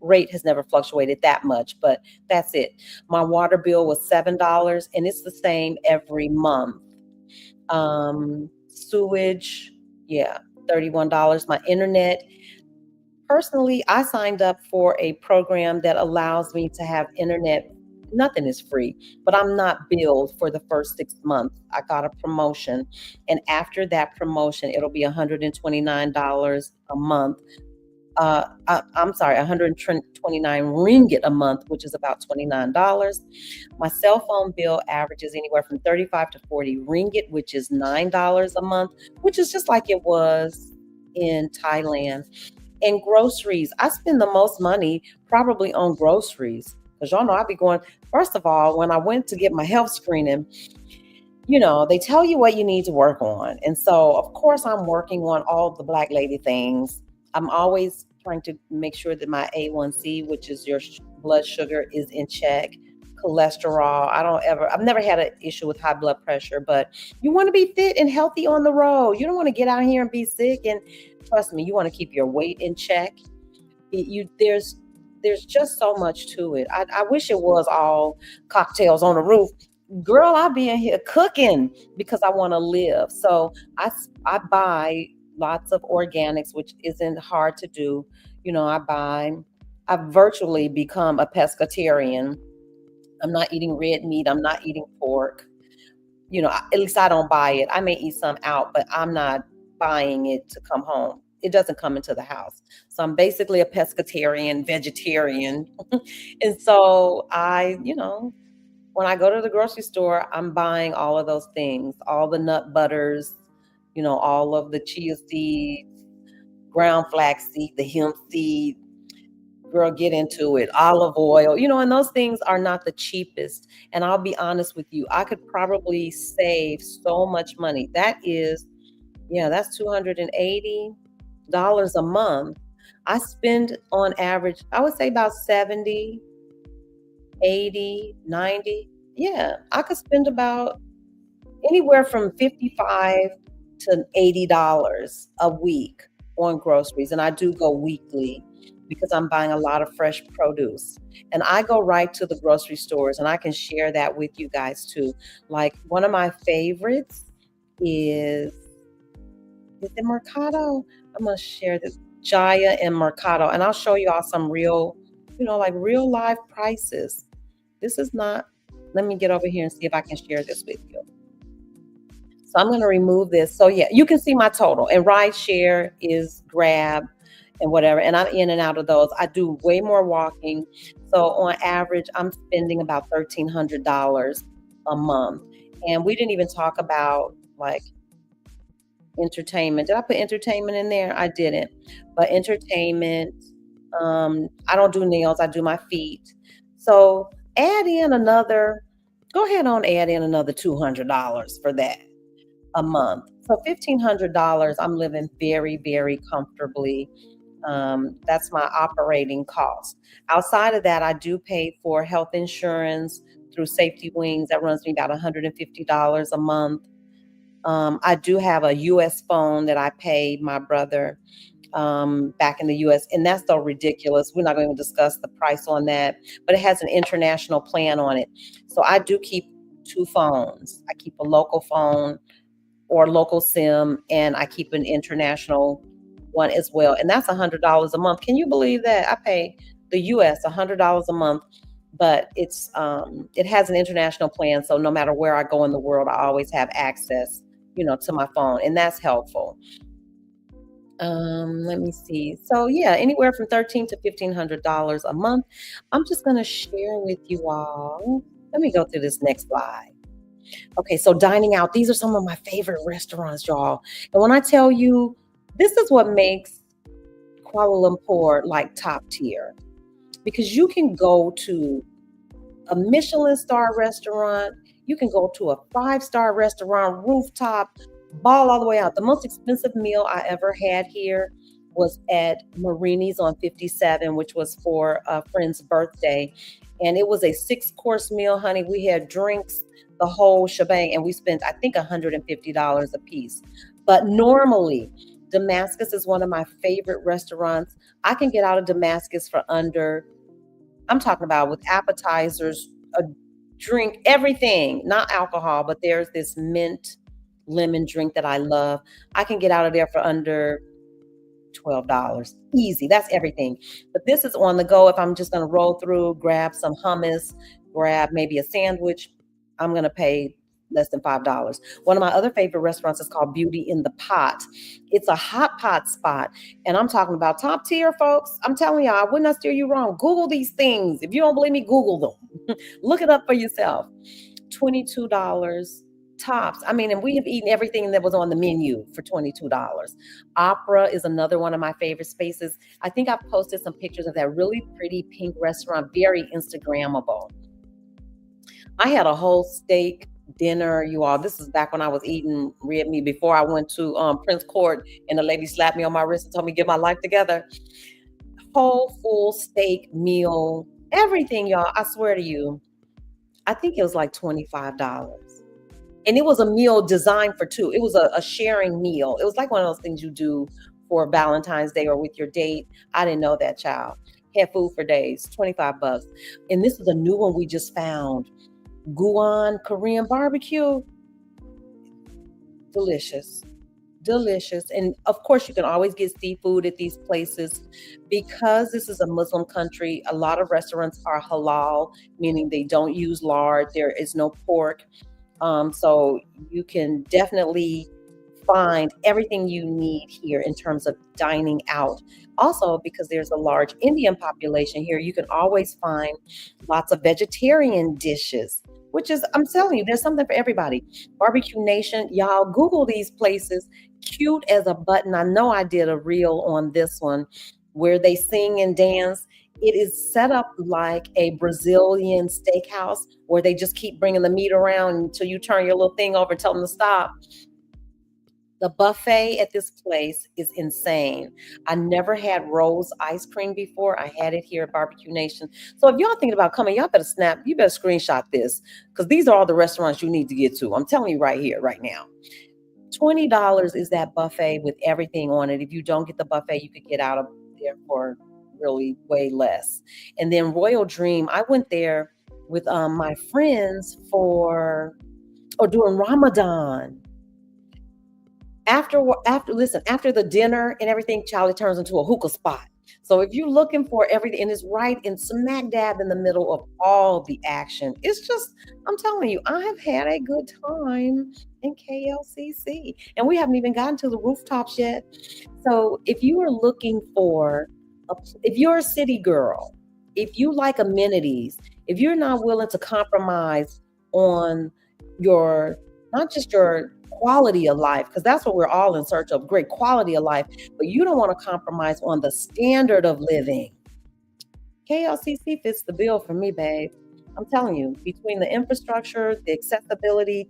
rate has never fluctuated that much, but that's it. My water bill was $7 and it's the same every month. Sewage, yeah, $31. My internet, personally, I signed up for a program that allows me to have internet. Nothing is free, but I'm not billed for the first 6 months. I got a promotion. And after that promotion, it'll be $129 a month. I'm sorry, 129 ringgit a month, which is about $29. My cell phone bill averages anywhere from 35 to 40 ringgit, which is $9 a month, which is just like it was in Thailand. And groceries, I spend the most money probably on groceries. Because y'all know I be going, first of all, when I went to get my health screening, they tell you what you need to work on. And so, of course, I'm working on all the black lady things. I'm always trying to make sure that my A1C, which is your blood sugar, is in check. Cholesterol. I've never had an issue with high blood pressure, but you want to be fit and healthy on the road. You don't want to get out here and be sick. And trust me, you want to keep your weight in check. There's just so much to it. I wish it was all cocktails on the roof. Girl, I'll be in here cooking because I want to live. So I buy lots of organics, which isn't hard to do. I've virtually become a pescatarian. I'm not eating red meat. I'm not eating pork. At least I don't buy it. I may eat some out, but I'm not buying it to come home. it doesn't come into the house. So I'm basically a pescatarian, vegetarian. And so when I go to the grocery store, I'm buying all of those things, all the nut butters, all of the chia seeds, ground flaxseed, the hemp seed, girl, get into it, olive oil, and those things are not the cheapest. And I'll be honest with you, I could probably save so much money. That's $280 a month. I spend on average, I would say about 70, 80, 90. Yeah, I could spend about anywhere from 55 to $80 a week on groceries. And I do go weekly because I'm buying a lot of fresh produce. And I go right to the grocery stores, and I can share that with you guys too. Like, one of my favorites is it Mercado? I'm gonna share this, Jaya and Mercado, and I'll show you all some real, like real live prices. This is not, let me get over here and see if I can share this with you. So I'm going to remove this. So yeah, you can see my total. And ride share is Grab and whatever. And I'm in and out of those. I do way more walking. So on average, I'm spending about $1,300 a month. And we didn't even talk about like entertainment. Did I put entertainment in there? I didn't. But entertainment, I don't do nails. I do my feet. So add in another, go ahead on, add in another $200 for that a month. So $1,500, I'm living very, very comfortably. That's my operating cost. Outside of that, I do pay for health insurance through Safety Wings. That runs me about $150 a month. I do have a US phone that I paid my brother back in the US, and that's so ridiculous. We're not going to discuss the price on that, but it has an international plan on it. So I do keep two phones. I keep a local phone or local SIM, and I keep an international one as well. And that's $100 a month. Can you believe that? I pay the US $100 a month, but it has an international plan. So no matter where I go in the world, I always have access, to my phone, and that's helpful. Let me see. So yeah, anywhere from $1,300 to $1,500 a month. I'm just gonna share with you all. Let me go through this next slide. Okay, so dining out. These are some of my favorite restaurants, y'all. And when I tell you, this is what makes Kuala Lumpur like top tier, because you can go to a Michelin star restaurant, you can go to a 5-star restaurant, rooftop, ball all the way out. The most expensive meal I ever had here was at Marini's on 57, which was for a friend's birthday. And it was a 6-course meal, honey. We had drinks, the whole shebang, and we spent, I think, $150 a piece. But normally, Damascus is one of my favorite restaurants. I can get out of Damascus for under, I'm talking about with appetizers, a drink, everything, not alcohol, but there's this mint lemon drink that I love. I can get out of there for under $12. Easy. That's everything. But this is on the go. If I'm just going to roll through, grab some hummus, grab maybe a sandwich, I'm going to pay less than $5. One of my other favorite restaurants is called Beauty in the Pot. It's a hot pot spot. And I'm talking about top tier, folks. I'm telling y'all, I would not steer you wrong. Google these things. If you don't believe me, Google them. Look it up for yourself. $22 tops. I mean, and we have eaten everything that was on the menu for $22. Opera is another one of my favorite spaces. I think I've posted some pictures of that really pretty pink restaurant, very Instagrammable. I had a whole steak dinner, you all. This is back when I was eating red meat before I went to Prince Court, and the lady slapped me on my wrist and told me to get my life together. Whole full steak meal, everything, y'all. I swear to you, I think it was like $25. And it was a meal designed for two. It was a sharing meal. It was like one of those things you do for Valentine's Day or with your date. I didn't know that, child. Had food for days, $25. And this is a new one we just found. Guan Korean barbecue. Delicious. Delicious. And of course, you can always get seafood at these places. Because this is a Muslim country, a lot of restaurants are halal, meaning they don't use lard. There is no pork. So you can definitely find everything you need here in terms of dining out. Also, because there's a large Indian population here, you can always find lots of vegetarian dishes, which is, I'm telling you, there's something for everybody. Barbecue Nation, y'all, Google these places. Cute as a button. I know I did a reel on this one where they sing and dance. It is set up like a Brazilian steakhouse where they just keep bringing the meat around until you turn your little thing over and tell them to stop. The buffet at this place is insane. I never had Rose ice cream before. I had it here at Barbecue Nation. So if y'all thinking about coming, y'all better you better screenshot this because these are all the restaurants you need to get to. I'm telling you right here, right now. $20 is that buffet with everything on it. If you don't get the buffet, you could get out of there for really way less. And then Royal Dream, I went there with my friends for or during Ramadan. After listen, after the dinner and everything, Charlie turns into a hookah spot. So if you're looking for everything, and it's right in smack dab in the middle of all the action, it's just, I'm telling you, I have had a good time in KLCC, and we haven't even gotten to the rooftops yet. So if you are looking for, if you're a city girl, if you like amenities, if you're not willing to compromise on your, not just your quality of life, because that's what we're all in search of, great quality of life, but you don't want to compromise on the standard of living. KLCC fits the bill for me, babe. I'm telling you, between the infrastructure, the accessibility,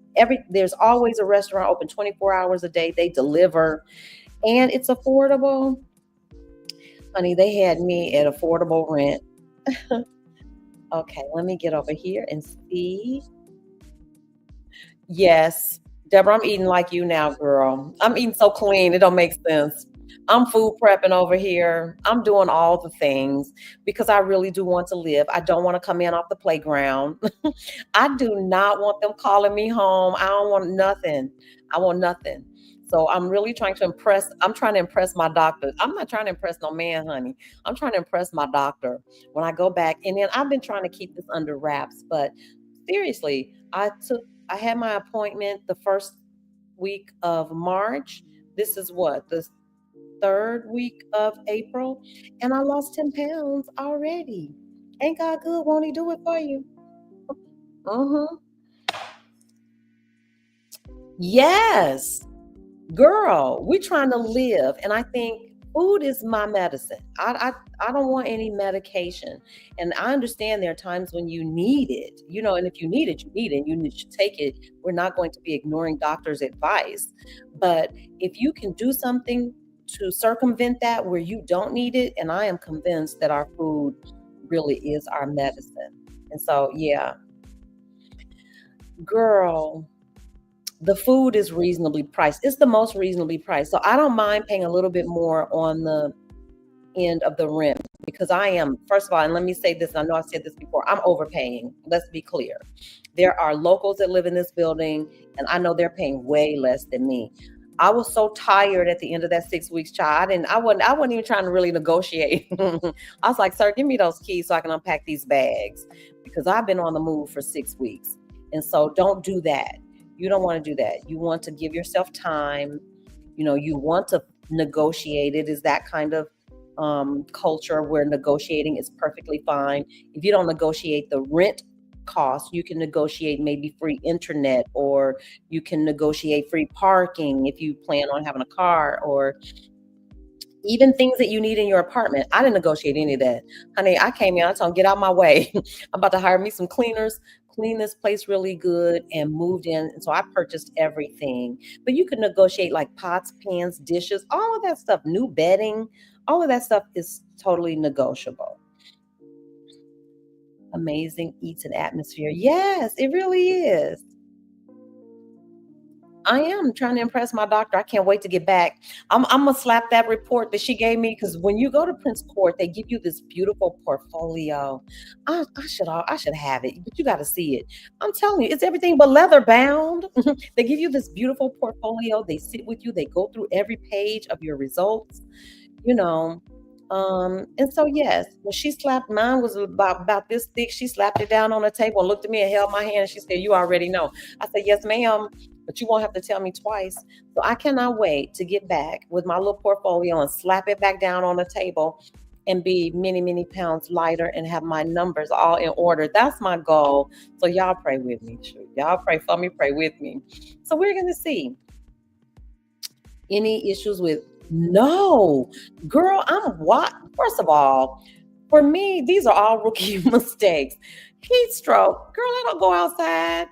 there's always a restaurant open 24 hours a day. They deliver, and it's affordable. Honey, they had me at affordable rent. Okay, let me get over here and see. Yes. Deborah, I'm eating like you now, girl. I'm eating so clean, it don't make sense. I'm food prepping over here. I'm doing all the things because I really do want to live. I don't want to come in off the playground. I do not want them calling me home. I don't want nothing. I want nothing. So I'm really trying to impress. I'm trying to impress my doctor. I'm not trying to impress no man, honey. I'm trying to impress my doctor when I go back. And then I've been trying to keep this under wraps, but seriously, I had my appointment the first week of March. This is what, the third week of April, and I lost 10 pounds already. Ain't God good? Won't He do it for you? Mm-hmm. Yes. Girl, we're trying to live, and I think food is my medicine. I don't want any medication, and I understand there are times when you need it, and if you need it, you need it. Should take it. We're not going to be ignoring doctors' advice, but if you can do something to circumvent that where you don't need it, and I am convinced that our food really is our medicine, and so yeah, girl. The food is reasonably priced. It's the most reasonably priced. So I don't mind paying a little bit more on the end of the rent because I am, first of all, and let me say this, and I know I've said this before, I'm overpaying. Let's be clear. There are locals that live in this building, and I know they're paying way less than me. I was so tired at the end of that 6 weeks, child. I wasn't even trying to really negotiate. I was like, sir, give me those keys so I can unpack these bags because I've been on the move for 6 weeks. And so don't do that. You don't want to do that. You want to give yourself time. You want to negotiate. It is that kind of culture where negotiating is perfectly fine. If you don't negotiate the rent cost, you can negotiate maybe free internet, or you can negotiate free parking if you plan on having a car, or even things that you need in your apartment. I didn't negotiate any of that. Honey, I came in, I told them, get out my way. I'm about to hire me some cleaners, clean this place really good, and moved in. And so I purchased everything. But you could negotiate like pots, pans, dishes, all of that stuff, new bedding, all of that stuff is totally negotiable. Amazing eats and atmosphere. Yes, it really is. I am trying to impress my doctor. I can't wait to get back. I'm gonna slap that report that she gave me because when you go to Prince Court, they give you this beautiful portfolio. I should have it, but you got to see it. I'm telling you, it's everything but leather bound. They give you this beautiful portfolio. They sit with you. They go through every page of your results. You know, And so yes, when she slapped mine was about this thick. She slapped it down on the table and looked at me and held my hand and she said, "You already know." I said, "Yes, ma'am, but you won't have to tell me twice." So I cannot wait to get back with my little portfolio and slap it back down on the table and be many, many pounds lighter and have my numbers all in order. That's my goal. So y'all pray with me. Shoot. Y'all pray for me, pray with me. So we're gonna see. Any issues with no, girl, I'm what? First of all, for me, these are all rookie mistakes. Heat stroke, girl, I don't go outside.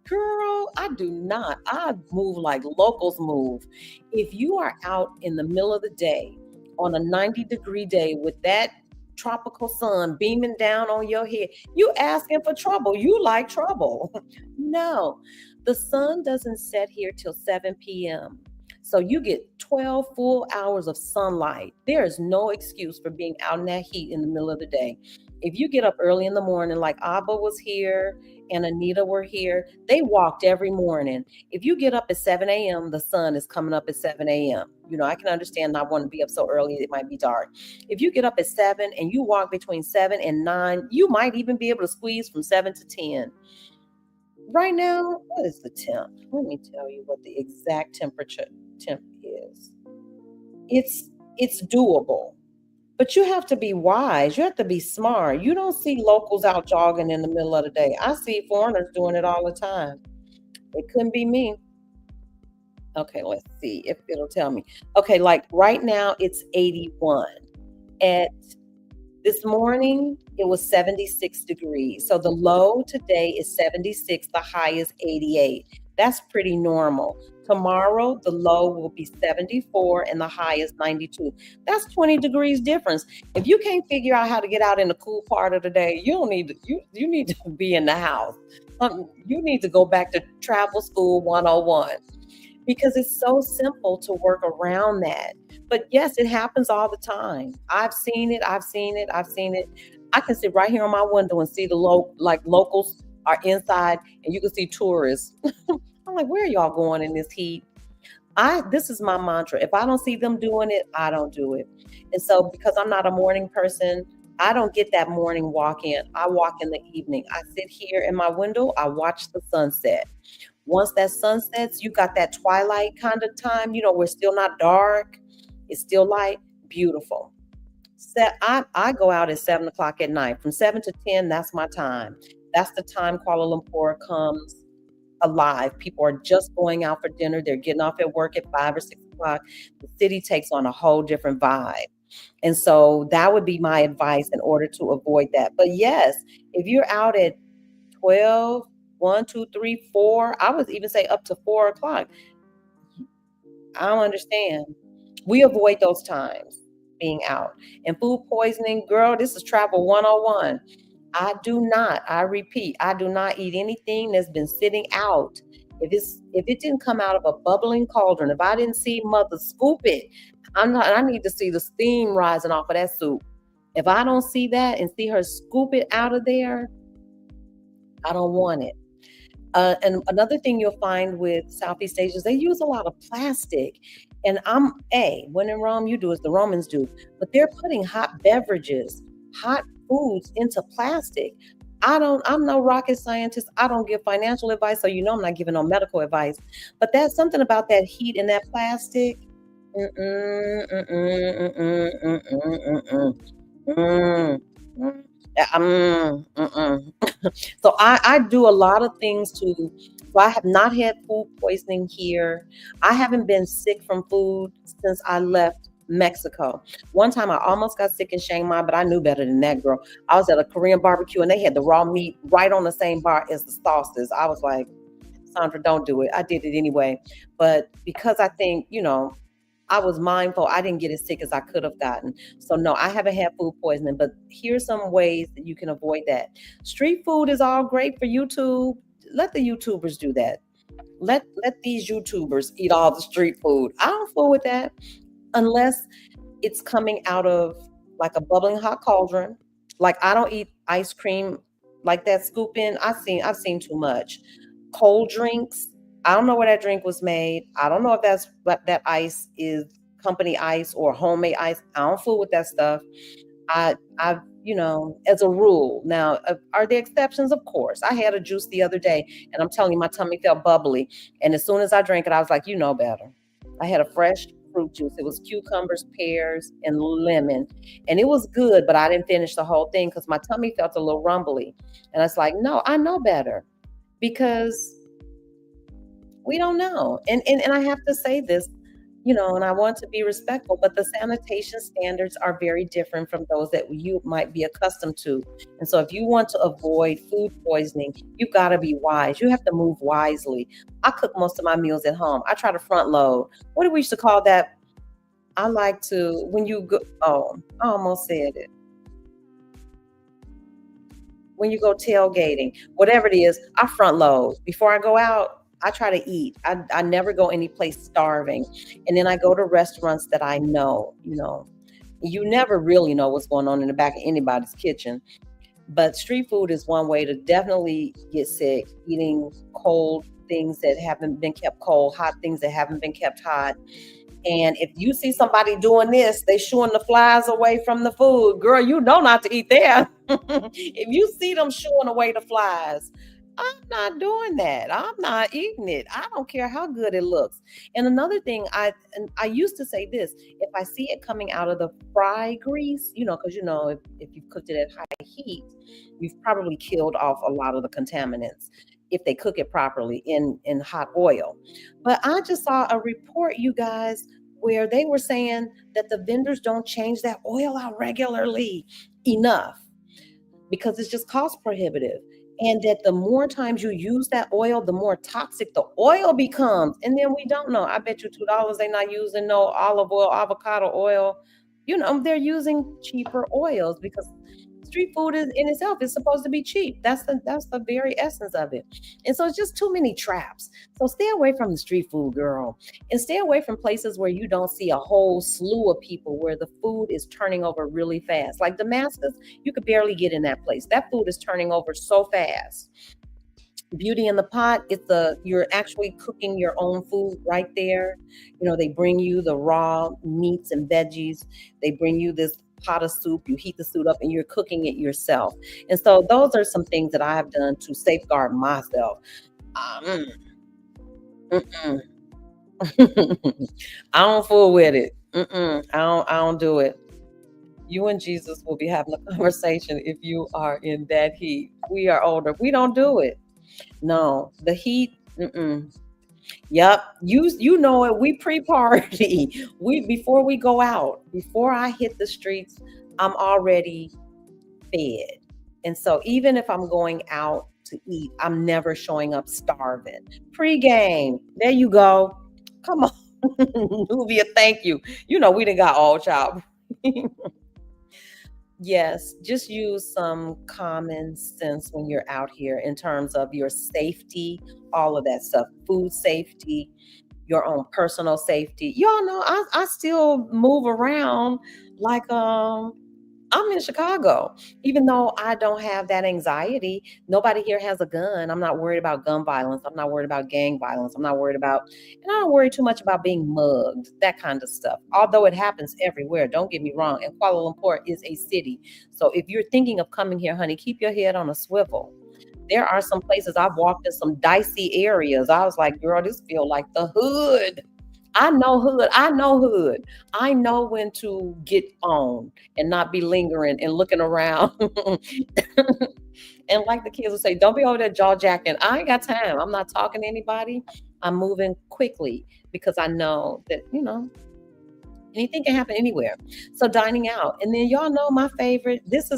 Girl, I do not. I move like locals move. If you are out in the middle of the day on a 90-degree day with that tropical sun beaming down on your head, you asking for trouble. You like trouble. No, the sun doesn't set here till 7 p.m. So you get 12 full hours of sunlight. There is no excuse for being out in that heat in the middle of the day. If you get up early in the morning, like Abba was here and Anita were here, they walked every morning. If you get up at 7 a.m., the sun is coming up at 7 a.m. You know, I can understand not wanting to be up so early, it might be dark. If you get up at 7 and you walk between 7 and 9, you might even be able to squeeze from 7 to 10. Right now, what is the temp? Let me tell you what the exact temp is. It's doable. But you have to be wise. You have to be smart. You don't see locals out jogging in the middle of the day. I see foreigners doing it all the time. It couldn't be me. Okay, let's see if it'll tell me. Okay, like right now it's 81. At this morning, it was 76 degrees. So the low today is 76, the high is 88. That's pretty normal. Tomorrow, the low will be 74 and the high is 92. That's 20 degrees difference. If you can't figure out how to get out in the cool part of the day, you don't need to, you need to be in the house. You need to go back to travel school 101 because it's so simple to work around that. But yes, it happens all the time. I've seen it. I've seen it. I've seen it. I can sit right here on my window and see the locals are inside, and you can see tourists. I'm like, where are y'all going in this heat? This is my mantra. If I don't see them doing it, I don't do it. And so because I'm not a morning person, I don't get that morning walk in. I walk in the evening. I sit here in my window, I watch the sunset. Once that sun sets, you got that twilight kind of time, where it's still not dark, it's still light, beautiful. I go out at 7 o'clock at night. From 7 to 10, that's my time. That's the time Kuala Lumpur comes alive. People are just going out for dinner. They're getting off at work at 5 or 6 o'clock. The city takes on a whole different vibe. And so that would be my advice in order to avoid that. But yes, if you're out at 12, 1, 2, 3, 4, I would even say up to 4 o'clock. I don't understand. We avoid those times being out. And food poisoning, girl, this is travel 101. I repeat, I do not eat anything that's been sitting out. If it didn't come out of a bubbling cauldron, if I didn't see mother scoop it, I need to see the steam rising off of that soup. If I don't see that and see her scoop it out of there, I don't want it. And another thing you'll find with Southeast Asia is they use a lot of plastic. And when in Rome, you do as the Romans do. But they're putting hot beverages, hot foods into plastic. I'm no rocket scientist. I don't give financial advice. So, I'm not giving no medical advice. But that's something about that heat in that plastic. Mm-mm, mm-mm, mm-mm, mm-mm, mm-mm, mm. Mm. Mm-mm. So I do a lot of things so I have not had food poisoning here. I haven't been sick from food since I left Mexico. One time I almost got sick in Chiang Mai, but I knew better than that, girl. I was at a Korean barbecue and they had the raw meat right on the same bar as the sauces. I was like, Sandra, don't do it. I did it anyway. But because I think, I was mindful. I didn't get as sick as I could have gotten. So no, I haven't had food poisoning, but here's some ways that you can avoid that. Street food is all great for YouTube. Let the YouTubers do that. Let these YouTubers eat all the street food. I don't fool with that unless it's coming out of like a bubbling hot cauldron. Like I don't eat ice cream like that scoop in. I've seen too much. Cold drinks. I don't know where that drink was made. I don't know if that's what that ice is company ice or homemade ice. I don't fool with that stuff. I, as a rule. Now, are there exceptions? Of course. I had a juice the other day, and I'm telling you, my tummy felt bubbly. And as soon as I drank it, I was like, you know better. I had a fresh fruit juice. It was cucumbers, pears, and lemon, and it was good. But I didn't finish the whole thing because my tummy felt a little rumbly, and I was like, no, I know better because we don't know. And I have to say this, and I want to be respectful, but the sanitation standards are very different from those that you might be accustomed to. And so if you want to avoid food poisoning, you've got to be wise. You have to move wisely. I cook most of my meals at home. I try to front load. What do we used to call that? I like to, when you go, oh, I almost said it. When you go tailgating, whatever it is, I front load. Before I go out, I try to eat. I never go any place starving. And then I go to restaurants that I know. You never really know what's going on in the back of anybody's kitchen. But street food is one way to definitely get sick, eating cold things that haven't been kept cold, hot things that haven't been kept hot. And if you see somebody doing this, they shooing the flies away from the food. Girl, you know not to eat there. If you see them shooing away the flies, I'm not doing that. I'm not eating it. I don't care how good it looks. And another thing, I used to say this: if I see it coming out of the fry grease, because if you've cooked it at high heat, you've probably killed off a lot of the contaminants if they cook it properly in hot oil. But I just saw a report, you guys, where they were saying that the vendors don't change that oil out regularly enough because it's just cost prohibitive. And that the more times you use that oil, the more toxic the oil becomes. And then we don't know. I bet you $2 they're not using no olive oil, avocado oil. They're using cheaper oils because street food is in itself is supposed to be cheap. That's the very essence of it. And so it's just too many traps. So stay away from the street food, girl. And stay away from places where you don't see a whole slew of people where the food is turning over really fast. Like Damascus, you could barely get in that place. That food is turning over so fast. Beauty in the pot, you're actually cooking your own food right there. They bring you the raw meats and veggies. They bring you this pot of soup. You heat the soup up and you're cooking it yourself. And so those are some things that I have done to safeguard myself. Um, mm-mm. I don't fool with it. I don't do it. You and Jesus will be having a conversation if you are in that heat. We are older. We don't do it. No, the heat. Yep, you know it. We pre-party. We before we go out, before I hit the streets, I'm already fed. And so even if I'm going out to eat, I'm never showing up starving. Pre-game. There you go. Come on. Nubia, thank you. We done got all child. Yes, just use some common sense when you're out here in terms of your safety, all of that stuff, food safety, your own personal safety. Y'all know I still move around like I'm in Chicago. Even though I don't have that anxiety, nobody here has a gun. I'm not worried about gun violence. I'm not worried about gang violence. I'm not worried about, and I don't worry too much about being mugged, that kind of stuff. Although it happens everywhere, don't get me wrong. And Kuala Lumpur is a city. So if you're thinking of coming here, honey, keep your head on a swivel. There are some places I've walked in some dicey areas. I was like, girl, this feel like the hood. I know hood. I know hood. I know when to get on and not be lingering and looking around. And like the kids will say, don't be over there jaw jacking. I ain't got time. I'm not talking to anybody. I'm moving quickly because I know that, anything can happen anywhere. So dining out. And then y'all know my favorite. This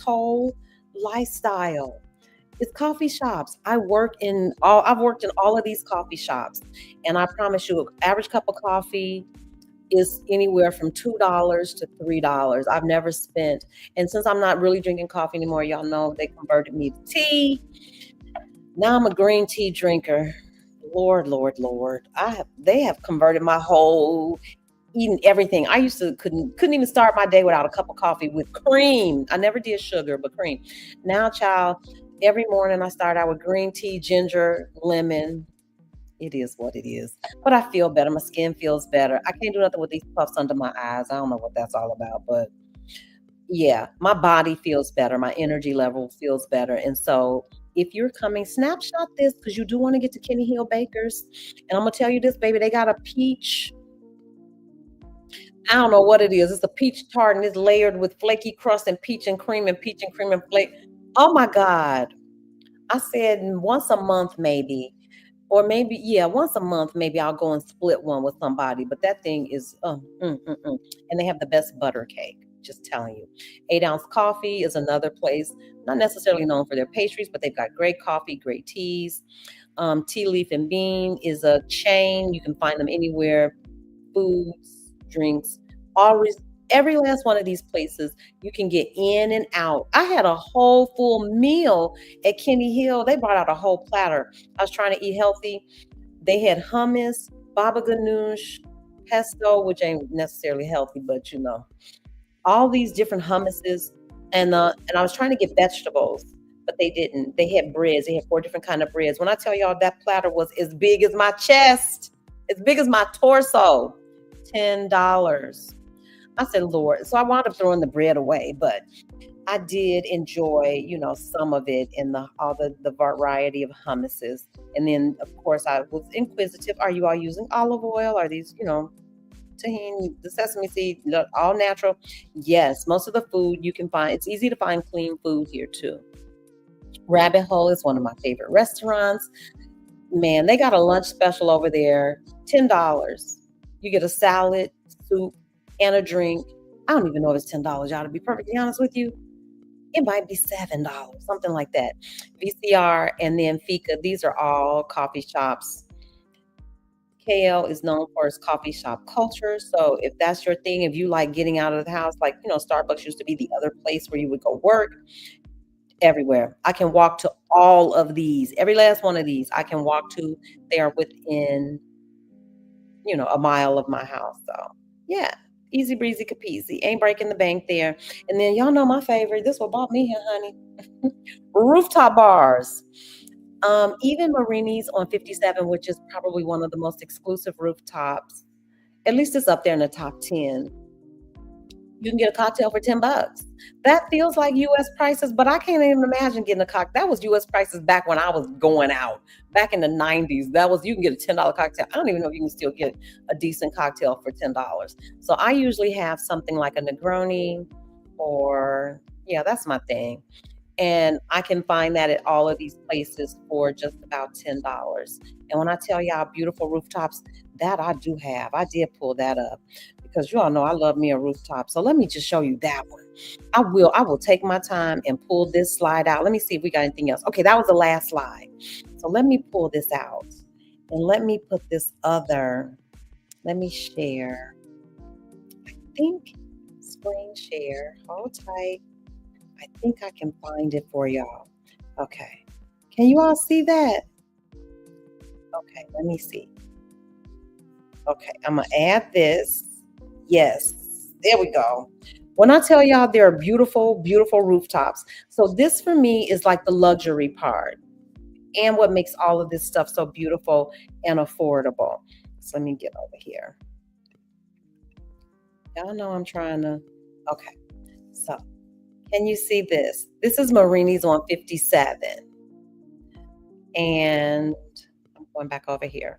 whole lifestyle. It's coffee shops. I've worked in all of these coffee shops. And I promise you, average cup of coffee is anywhere from $2 to $3. I've never spent, and since I'm not really drinking coffee anymore, y'all know they converted me to tea. Now I'm a green tea drinker. Lord, Lord, Lord. They have converted my whole eating everything. I used to couldn't even start my day without a cup of coffee with cream. I never did sugar, but cream. Now, child, every morning I start out with green tea, ginger, lemon, It is what it is. But I feel better. My skin feels better. I can't do nothing with these puffs under my eyes. I don't know what that's all about, but yeah, my body feels better. My energy level feels better. And so if you're coming, snapshot this because you do want to get to Kenny Hill Bakers. And I'm gonna tell you this, baby, they got a peach. I don't know what it is. It's a peach tart and it's layered with flaky crust and peach and cream and flake. Oh my God. I said once a month, maybe. Or maybe, yeah, once a month, maybe I'll go and split one with somebody. But that thing is, and they have the best butter cake. Just telling you. 8 ounce coffee is another place, not necessarily known for their pastries, but they've got great coffee, great teas. Tea Leaf and Bean is a chain. You can find them anywhere. Foods, drinks, always. Every last one of these places you can get in and out. I had a whole full meal at Kenny Hill. They brought out a whole platter. I was trying to eat healthy. They had hummus, baba ganoush, pesto, which ain't necessarily healthy, but all these different hummuses, and I was trying to get vegetables, but they didn't. They had breads. They had 4 different kind of breads. When I tell y'all that platter was as big as my chest, as big as my torso, $10. I said, Lord. So I wound up throwing the bread away, but I did enjoy, some of it in the variety of hummuses. And then, of course, I was inquisitive. Are you all using olive oil? Are these, tahini, the sesame seed, all natural? Yes, most of the food you can find. It's easy to find clean food here too. Rabbit Hole is one of my favorite restaurants. Man, they got a lunch special over there, $10. You get a salad, soup, and a drink. I don't even know if it's $10, y'all, to be perfectly honest with you. It might be $7, something like that. VCR and then Fika, these are all coffee shops. KL is known for its coffee shop culture. So if that's your thing, if you like getting out of the house, like, Starbucks used to be the other place where you would go work, everywhere. I can walk to all of these, every last one of these I can walk to. They are within, a mile of my house. So yeah, easy breezy capeasy. Ain't breaking the bank there. And then y'all know my favorite. This what brought me here, honey. Rooftop bars. Even Marini's on 57, which is probably one of the most exclusive rooftops. At least it's up there in the top 10. You can get a cocktail for $10. That feels like US prices, but I can't even imagine getting a cocktail. That was US prices back when I was going out, back in the 90s. That was, you can get a $10 cocktail. I don't even know if you can still get a decent cocktail for $10. So I usually have something like a Negroni or, yeah, that's my thing. And I can find that at all of these places for just about $10. And when I tell y'all beautiful rooftops, that I do have. I did pull that up because you all know I love me a rooftop. So let me just show you that one. I will take my time and pull this slide out. Let me see if we got anything else. Okay, that was the last slide. So let me pull this out and let me put this other. Let me share. I think screen share. Hold tight. I think I can find it for y'all. Okay. Can you all see that? Okay, let me see. Okay, I'm going to add this. Yes, there we go. When I tell y'all there are beautiful, beautiful rooftops. So this for me is like the luxury part and what makes all of this stuff so beautiful and affordable. So let me get over here. Y'all know I'm trying to, okay. So can you see this? This is Marini's on 57. And I'm going back over here.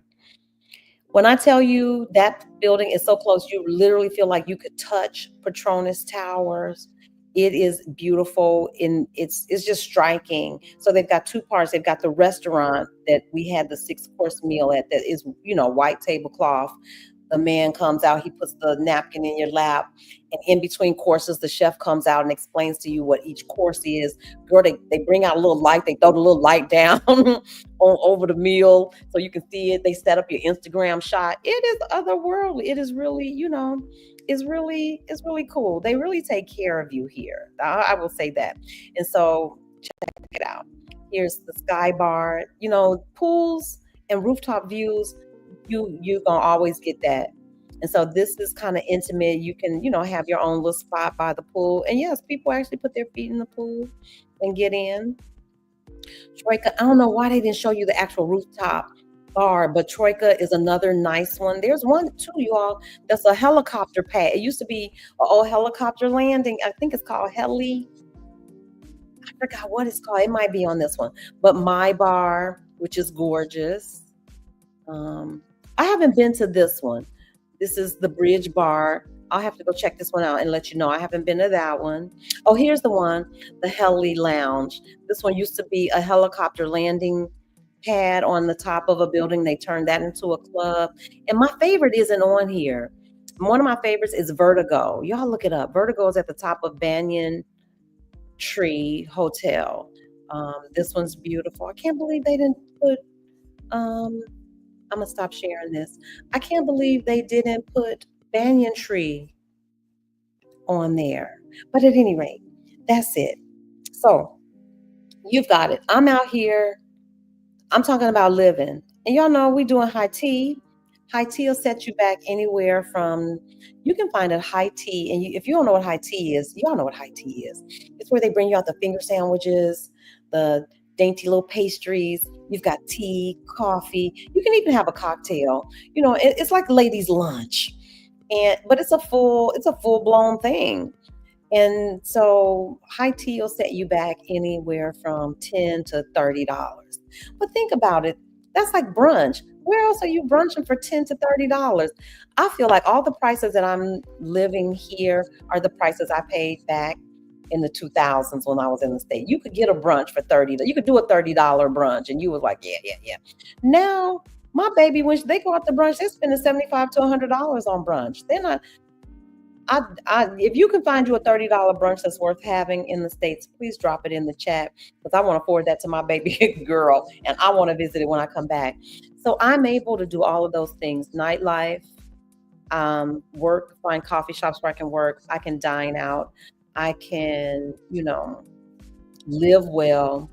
When I tell you that building is so close, you literally feel like you could touch Petronas Towers. It is beautiful and it's just striking. So they've got 2 parts. They've got the restaurant that we had the 6-course meal at that is, white tablecloth. The man comes out, he puts the napkin in your lap, and in between courses, the chef comes out and explains to you what each course is. Girl, they bring out a little light, they throw the little light down over the meal so you can see it. They set up your Instagram shot. It is otherworldly. It is really, it's really cool. They really take care of you here. I will say that. And so check it out. Here's the sky bar, pools and rooftop views. You gonna always get that. And so this is kind of intimate. You can, have your own little spot by the pool. And yes, people actually put their feet in the pool and get in. Troika, I don't know why they didn't show you the actual rooftop bar, but Troika is another nice one. There's one too, you all, that's a helicopter pad. It used to be an old helicopter landing. I think it's called Heli. I forgot what it's called. It might be on this one. But my bar, which is gorgeous. Um, I haven't been to this one. This is the Bridge Bar. I'll have to go check this one out and let you know. I haven't been to that one. Oh, here's the one, the Heli Lounge. This one used to be a helicopter landing pad on the top of a building. They turned that into a club. And my favorite isn't on here. One of my favorites is Vertigo. Y'all look it up. Vertigo is at the top of Banyan Tree Hotel. This one's beautiful. I can't believe they didn't put um, I'm gonna stop sharing this. I can't believe they didn't put banyan tree on there. But at any rate, that's it. So you've got it. I'm out here. I'm talking about living. And y'all know we doing high tea. High tea will set you back anywhere from, you can find a high tea. And if you don't know what high tea is, y'all know what high tea is. It's where they bring you out the finger sandwiches, the dainty little pastries. You've got tea, coffee. You can even have a cocktail. It's like ladies' lunch. But it's a full blown thing. And so high tea will set you back anywhere from $10 to $30. But think about it. That's like brunch. Where else are you brunching for $10 to $30? I feel like all the prices that I'm living here are the prices I paid back in the 2000s when I was in the state. You could get a brunch for 30. You could do a $30 brunch, and you was like, yeah, yeah, yeah. Now, my baby, when they go out to brunch, they're spending $75 to $100 on brunch. They're not. If you can find you a $30 brunch that's worth having in the States, please drop it in the chat because I want to forward that to my baby girl and I want to visit it when I come back. So I'm able to do all of those things: nightlife, work, find coffee shops where I can work, I can dine out, I can, live well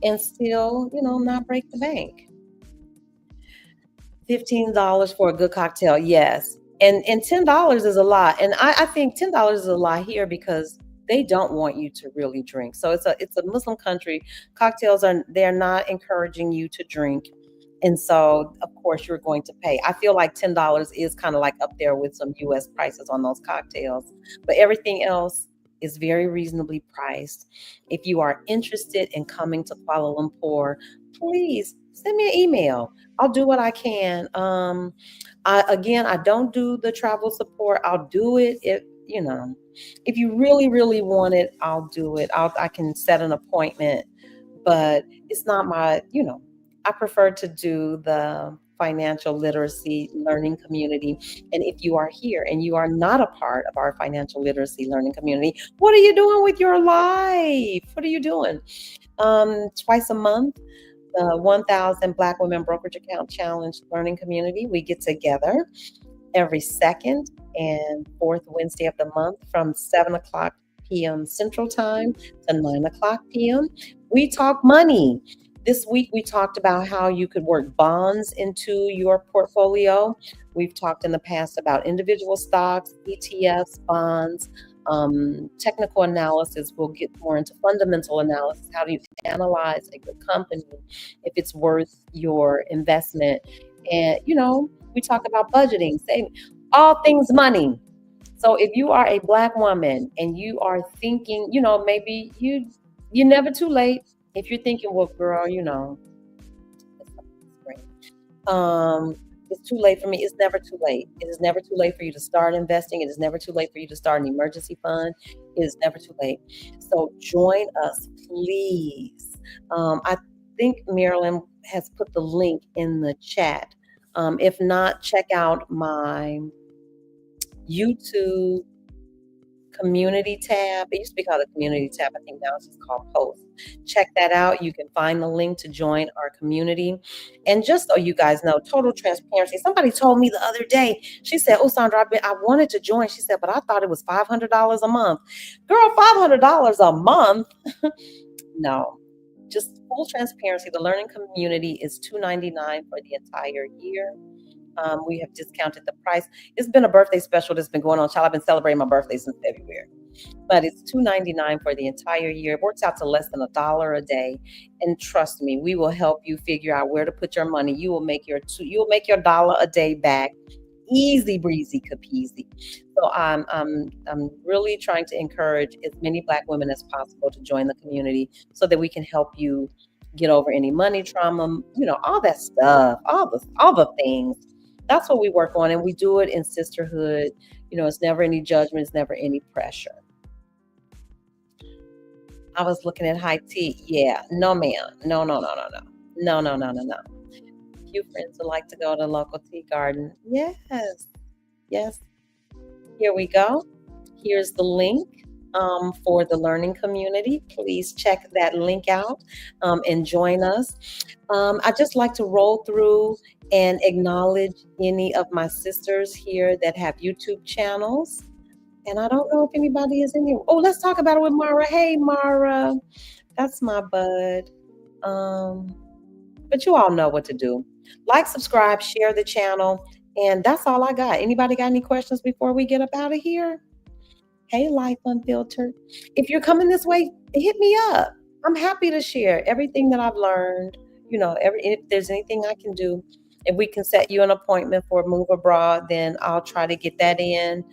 and still, not break the bank. $15 for a good cocktail, yes. And $10 is a lot. And I think $10 is a lot here because they don't want you to really drink. So it's a Muslim country. Cocktails they're not encouraging you to drink. And so of course you're going to pay. I feel like $10 is kind of like up there with some US prices on those cocktails. But everything else is very reasonably priced. If you are interested in coming to Kuala Lumpur, please send me an email. I'll do what I can. I don't do the travel support. I'll do it if you really, really want it, I'll do it. I can set an appointment, but it's not I prefer to do the financial literacy learning community. And if you are here and you are not a part of our financial literacy learning community, what are you doing with your life? What are you doing? Twice a month, the 1000 Black Women Brokerage Account Challenge Learning Community. We get together every second and fourth Wednesday of the month from 7 o'clock p.m. Central Time to 9 o'clock p.m. We talk money. This week, we talked about how you could work bonds into your portfolio. We've talked in the past about individual stocks, ETFs, bonds, technical analysis. We'll get more into fundamental analysis. How do you analyze a good company if it's worth your investment? And, we talk about budgeting, saving, all things money. So if you are a Black woman and you are thinking, maybe you're never too late. If you're thinking, well, girl, it's too late for me. It's never too late. It is never too late for you to start investing. It is never too late for you to start an emergency fund. It is never too late. So join us, please. I think Marilyn has put the link in the chat. If not, check out my YouTube community tab. It used to be called a community tab. I think now it's just called post. Check that out. You can find the link to join our community. And just so you guys know, total transparency. Somebody told me the other day, she said, oh, Sandra, I wanted to join. She said, but I thought it was $500 a month. Girl, $500 a month? No. Just full transparency. The learning community is $299 for the entire year. We have discounted the price. It's been a birthday special that's been going on. Child, I've been celebrating my birthday since February. but it's $2.99 for the entire year. It works out to less than $1 a day. And trust me, we will help you figure out where to put your money. You'll make your dollar a day back. Easy breezy capeasy. So I'm really trying to encourage as many Black women as possible to join the community so that we can help you get over any money trauma, all that stuff, all the things. That's what we work on, and we do it in sisterhood. It's never any judgment, it's never any pressure. I was looking at high tea. Yeah, no, ma'am. No, no, no, no, no. No, no, no, no, no. Few friends would like to go to local tea garden. Yes, yes. Here we go. Here's the link for the learning community. Please check that link out and join us. I just like to roll through and acknowledge any of my sisters here that have YouTube channels. And I don't know if anybody is in here. Oh, let's talk about it with Mara. Hey, Mara. That's my bud. Um, but you all know what to do. Like, subscribe, share the channel. And that's all I got. Anybody got any questions before we get up out of here? Hey, Life Unfiltered. If you're coming this way, hit me up. I'm happy to share everything that I've learned. If there's anything I can do, if we can set you an appointment for a move abroad, then I'll try to get that in.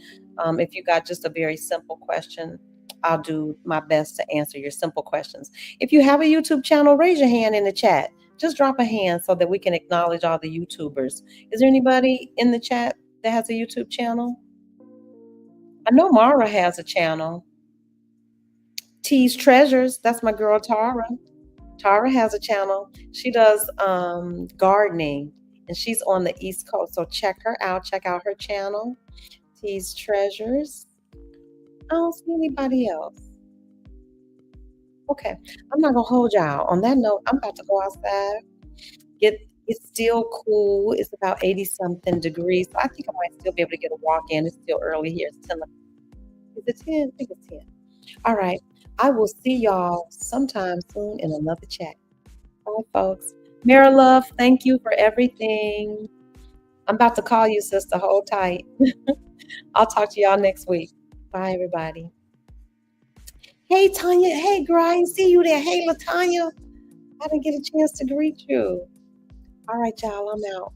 If you got just a very simple question, I'll do my best to answer your simple questions. If you have a YouTube channel, raise your hand in the chat. Just drop a hand so that we can acknowledge all the YouTubers. Is there anybody in the chat that has a YouTube channel? I know Mara has a channel. T's Treasures, that's my girl Tara. Tara has a channel. She does gardening, and she's on the East Coast. So check her out. Check out her channel, T's Treasures. I don't see anybody else. Okay, I'm not gonna hold y'all. On that note, I'm about to go outside. It's still cool. It's about 80 something degrees. So I think I might still be able to get a walk in. It's still early here. It's 10. Is it 10? I think it's 10. All right. I will see y'all sometime soon in another chat. Bye, folks. Mara Love, thank you for everything. I'm about to call you, sister. Hold tight. I'll talk to y'all next week. Bye, everybody. Hey, Tanya. Hey, girl. I didn't see you there. Hey, LaTanya. I didn't get a chance to greet you. All right, y'all. I'm out.